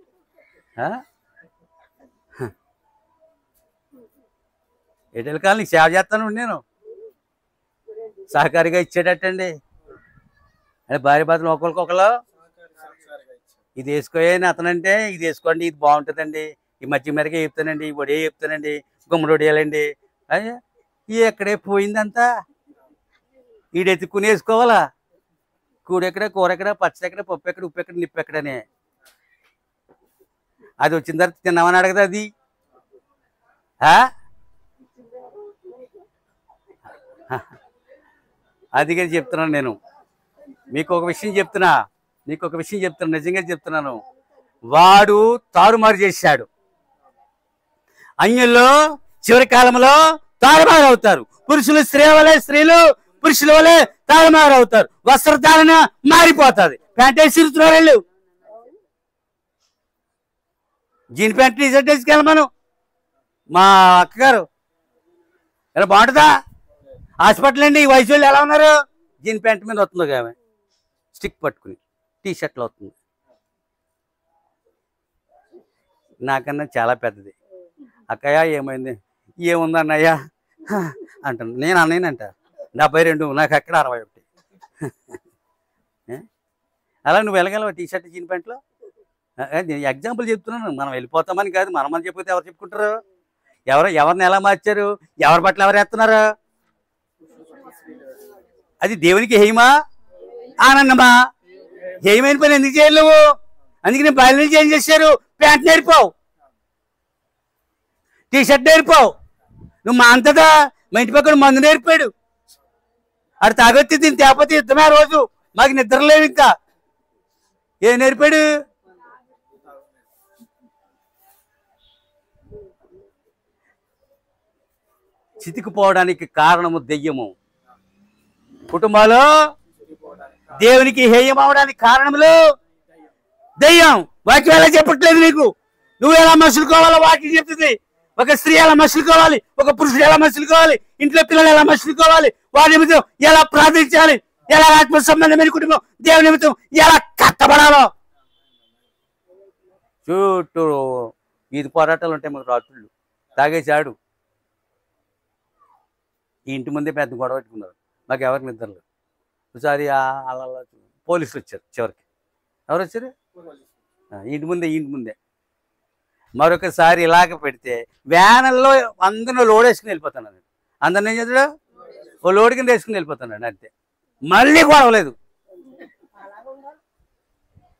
ఎటెల్ కాలం నీకు సేవ చేస్తాను నేను, సహకారిగా ఇచ్చేటట్టండి. అంటే భార్య భర్తలు ఒకరికొకరు ఇది వేసుకోయని అతనంటే ఇది వేసుకోండి, ఇది బాగుంటుందండి, ఈ మధ్య మెరగే చెప్తానండి, ఈ వడే చెప్తానండి, గుమ్మడి వడియాలండి. అయ్యా ఎక్కడే పోయిందంతా ఈడెత్తుకుని వేసుకోవాలా? కూడెక్కడ, కూర ఎక్కడ, పచ్చడి ఎక్కడ, పప్పు ఎక్కడ, ఉప్పు ఎక్కడ, నిప్పు ఎక్కడనే. అది వచ్చిన తర్వాత తిన్నామని అడగదు. అది అందుకే చెప్తున్నాను నేను. మీకు ఒక విషయం చెప్తున్నా, నిజంగా చెప్తున్నాను. వాడు తారుమారు చేశాడు. అన్యుల్లో చివరి కాలంలో తారుమారు అవుతారు. పురుషులు స్త్రీలు పురుషుల వలె తారుమారు అవుతారు. వస్త్రధారణ మారిపోతుంది. ప్యాంట్ వేసి తిరుగుతున్నారు వాళ్ళు. జీన్ ప్యాంట్ టీషర్ట్ వేసుకెళ్ళమను. మా అక్కగారు ఇలా బాగుంటుందా? హాస్పిటల్ అండి, ఈ వయసు వాళ్ళు ఎలా ఉన్నారు? జీన్ ప్యాంట్ మీద వస్తుంది ఆమె, స్టిక్ పట్టుకుని టీషర్ట్లో వస్తుంది. నాకన్నా చాలా పెద్దది. అక్కయ్య ఏమైంది? ఏముందన్నయ్యా అంటాను. నేను అన్నయ్యనంట 72, నాకు అక్కడ 61. అలా నువ్వు వెళ్ళగలవా టీషర్ట్ జీన్ ప్యాంట్లో? ఎగ్జాంపుల్ చెప్తున్నాను. మనం వెళ్ళిపోతామని కాదు. మనం చెప్పితే ఎవరు చెప్పుకుంటారు? ఎవరిని ఎలా మార్చారు? ఎవరి బట్టలు ఎవరు వేస్తున్నారు? అది దేవునికి హేయమా ఆనందమా? హేయమైన పని ఎందుకు చేయలేవు? అందుకే నేను బయలు నుంచి ఏం చేశారు? ప్యాంట్ నేర్పావు, టీషర్ట్ నేర్పావు. నువ్వు మా అంతదా మా ఇంటి పక్కన మందు నేర్పాడు. అది తాగొచ్చి దీన్ని తేపోతే యుద్ధమే ఆ రోజు. మాకు నిద్ర లేవు. ఇంకా ఏం నేర్పాడు? చితికిపోవడానికి కారణము దెయ్యము. కుటుంబాలు దేవునికి హేయం అవడానికి కారణములు దెయ్యం. వాక్యం ఎలా చెప్పట్లేదు నీకు? నువ్వు ఎలా మసులుకోవాలో వాక్యం చెప్తుంది. ఒక స్త్రీ ఎలా మసులుకోవాలి, ఒక పురుషుడు ఎలా మసులుకోవాలి, ఇంట్లో పిల్లలు ఎలా మసులుకోవాలి, వారి నిమిత్తం ఎలా ప్రార్థించాలి, ఎలా ఆత్మ సంబంధమైన కుటుంబం దేవుని నిమిత్తం ఎలా కట్టబడాలో. చుట్టూ ఇది పోరాటాలు ఉంటాయి. మాకు రాత్రుళ్ళు తాగేసాడు. ఈ ఇంటి ముందే పెద్ద గొడవ పెట్టుకున్నారు. మాకు ఎవరికి నిద్రలేదు. ఒకసారి అలా పోలీసులు వచ్చారు. చివరికి ఎవరు వచ్చారు? ఇంటి ముందే. మరొకసారి ఇలాగ పెడితే వ్యాన్లో అందరిలో లోడ్ వేసుకుని వెళ్ళిపోతున్నాను. అందరిని ఏం చేస్తాడు? ఓ లోడ్ కింద వేసుకుని వెళ్ళిపోతున్నాడు. అంతే. మళ్ళీ గొడవలేదు.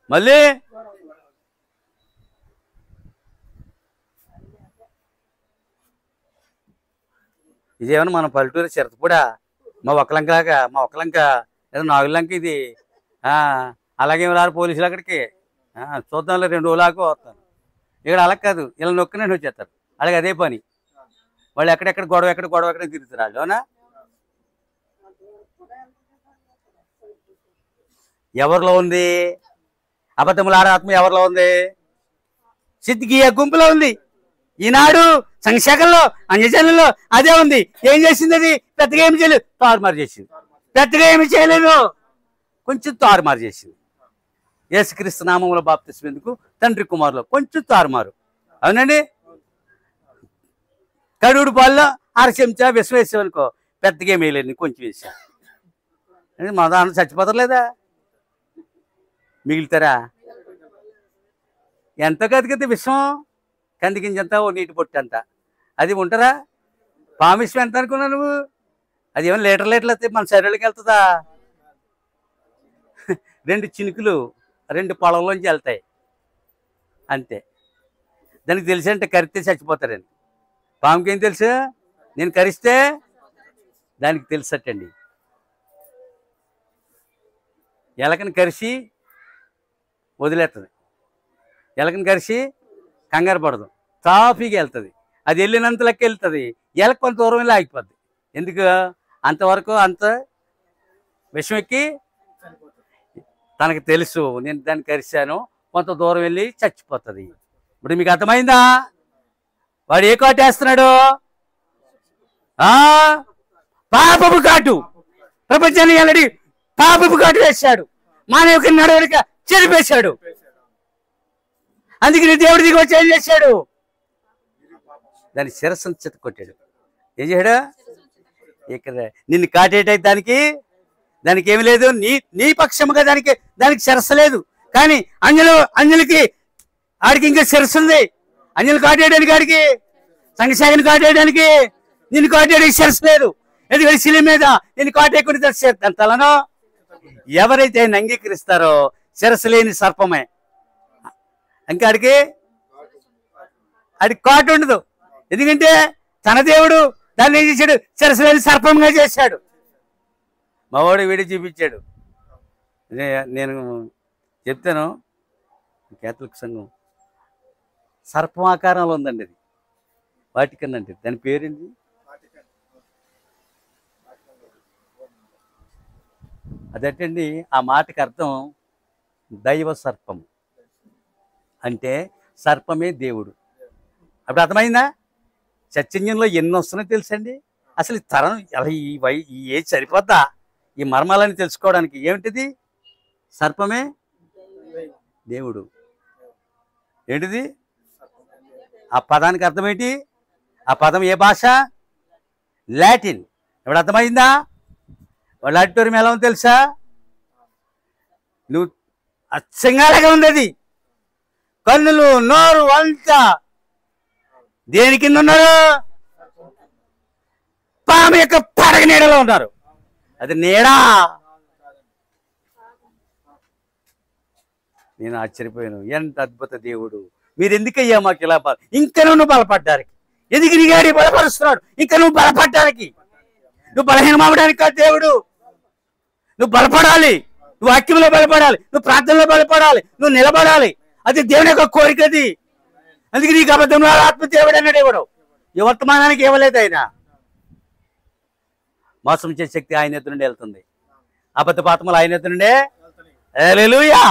మళ్ళీ ఇదేమన్నా మన పల్లెటూరు చిరతపూడా? మా ఒక్కలంక ఏదో నాగులంక ఇది. అలాగే రారు పోలీసులు అక్కడికి. చూద్దాంలో 2 రోజులాగా వస్తాను. ఇక్కడ అలా కాదు, ఇలా నొక్కినట్టు వచ్చేస్తారు. అలాగే అదే పని. వాళ్ళు ఎక్కడెక్కడ గొడవ ఎక్కడ తిరుగుతారు వాళ్ళు. అవునా? ఎవరిలో ఉంది? అబద్ధముల ఆరాత్మ ఎవరిలో ఉంది? సిద్ధికియ గుంపులో ఉంది. ఈనాడు సంఘశాఖల్లో అన్యజనుల్లో అదే ఉంది. ఏం చేసింది? అది పెద్దగా ఏమి చేయలేదు, తారుమారు చేసింది. పెద్దగా ఏమి చేయలేదు, కొంచెం తారుమారు చేసింది. యేసుక్రీస్తు నామములో బాప్తిస్మం ఎందుకు? తండ్రి కుమారులో కొంచెం తారుమారు. అవునండి. కడుగుడు పాల్లో 1/2 చెంచా విషం వేసామనుకో, పెద్దగా ఏమి వేయలేదు, కొంచెం వేసా. మా దాంట్లో చచ్చిపోతారు లేదా? మిగులుతారా? ఎంత కదిగితే విషం? కందికించంతా ఓ నీటి పొట్టు అంత. అది ఉంటారా? పామిషం ఎంత అనుకున్నా నువ్వు? అది ఏమైనా లీటర్లు వస్తే మన శరీరంలోకి వెళ్తుందా? 2 చినుకులు 2 పొలంలోంచి వెళ్తాయి అంతే. దానికి తెలిసి అంటే కరిస్తే చచ్చిపోతారని. పాముకి ఏం తెలుసు? నేను కరిస్తే దానికి తెలుసటండి. ఎలకని కరిసి వదిలేస్తుంది. ఎలకని కరిసి కంగారు పడదు, తాపీగా వెళ్తుంది. అది వెళ్ళినంత లెక్క వెళ్తుంది. ఎలక కొంత దూరం వెళ్ళి ఆగిపోద్ది. ఎందుకు? అంతవరకు అంత విషం ఎక్కి తనకు తెలుసు నేను దాన్ని కరిశాను, కొంత దూరం వెళ్ళి చచ్చిపోతుంది. ఇప్పుడు మీకు అర్థమైందా? వాడు ఏ కాటు వేస్తున్నాడు? పాపపు కాటు. ప్రపంచాన్ని ఎల్లడి పాపపు కాటు వేశాడు. మానవ నడవడిక చెరిపేశాడు. అందుకని దేవుడి దిగి వచ్చి ఏం చేశాడు? దాని శిరస్సును చెత్త కొట్టాడు. ఏం చేశాడు? ఇక్కడ నిన్ను కాటేటైతే దానికి ఏమి లేదు. నీ పక్షముగా దానికి శిరస్సు లేదు. కానీ అంజలికి ఆడికి ఇంకా శిరస్సు ఉంది. అంజలి కాటేయడానికి, ఆడికి సంఘశాఖని కాటేయడానికి, నిన్ను కాటేయడానికి శిరస్సు లేదు. ఎందుకంటే శిల మీద నిన్ను కాటేయకుండా తలను ఎవరైతే ఆయన అంగీకరిస్తారో శిరస్సు లేని సర్పమే. ఇంకా ఆడికి కాటు ఉండదు. ఎందుకంటే తన దేవుడు దాన్ని ఏం చేశాడు? సరస్వతి సర్పంగా చేశాడు. మావాడు వీడి చూపించాడు. నేను చెప్తాను, కేథలిక్ సంఘం సర్పం ఆకారంలో ఉందండి. అది వాటికన్ అంటే దాని పేరేంటి? అదటండి. ఆ మాటకి అర్థం దైవ సర్పం, అంటే సర్పమే దేవుడు. అప్పుడు అర్థమైందా? చైతన్యంలో ఎన్ని వస్తున్నాయో తెలుసండి. అసలు ఈ తరం అలా ఈ ఏజ్ సరిపోద్దా ఈ మర్మాలని తెలుసుకోవడానికి? ఏమిటిది? సర్పమే దేవుడు. ఏంటిది? ఆ పదానికి అర్థం ఏంటి? ఆ పదం ఏ భాష? లాటిన్. ఇప్పుడు అర్థమైందా? వాళ్ళ ఆడిటోరియం ఎలా ఉంది తెలుసా? నువ్వు అచ్చంగాలాగా ఉంది. అది కన్నులు, నోరు అంతా దేని కింద ఉన్నారు? పాము యొక్క పడగ నీడలో ఉన్నారు. అది నీడా. నేను ఆశ్చర్యపోయాను. ఎంత అద్భుత దేవుడు! మీరు ఎందుకయ్యా మాకు ఇలా ఇంకా నువ్వు బలపడ్డానికి? ఎందుకు నీగాడి బలపరుస్తున్నాడు? ఇంకా నువ్వు బలపడ్డానికి, నువ్వు బలహీనం అవ్వడానికి కాదు దేవుడు. నువ్వు బలపడాలి, నువ్వు వాక్యంలో బలపడాలి, నువ్వు ప్రార్థనలో బలపడాలి, నువ్వు నిలబడాలి. అది దేవుని యొక్క కోరిక. అది అందుకే నీకు అబద్ధంలో ఆత్మ దేవుడు అన్నాడు. ఎవడు ఈ వర్తమానానికి ఇవ్వలేదు. ఆయన మోసం చేసే శక్తి ఆయన ఎత్తు నుండి వెళ్తుంది. అబద్ధ పాత్మలు ఆయన ఎత్తు నుండే. హల్లెలూయా.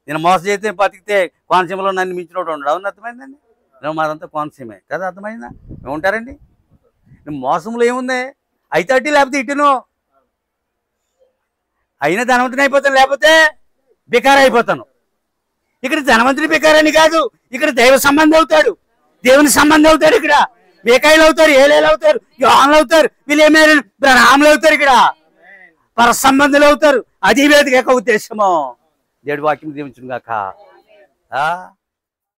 నేను మోసం చేస్తే బతికితే కోనసీమలో నన్ను మించినోడు ఉండడు. అవును, అర్థమైందండి. నేను మాదంతా కోనసీమే కదా, అర్థమైందా? మేము ఉంటారండి. మోసంలో ఏముంది? అయితే అట్టి లేకపోతే ఇటును. అయినా ధనవంతుని అయిపోతాను, లేకపోతే బికార అయిపోతాను. ఇక్కడ ధనవంతుని బికారని కాదు, ఇక్కడ దైవ సంబంధం అవుతాడు, దేవుని సంబంధం అవుతాడు. ఇక్కడ బేకాయలు అవుతారు, ఏలేలు అవుతారు, యోహాన్లు అవుతారు, వీళ్ళు ఏమైనా బ్రహ్మాములు అవుతారు. ఇక్కడ పర సంబంధులు అవుతారు. అది వేదిక యొక్క ఉద్దేశము. దేవుడి వాక్యం దీవించును గాక.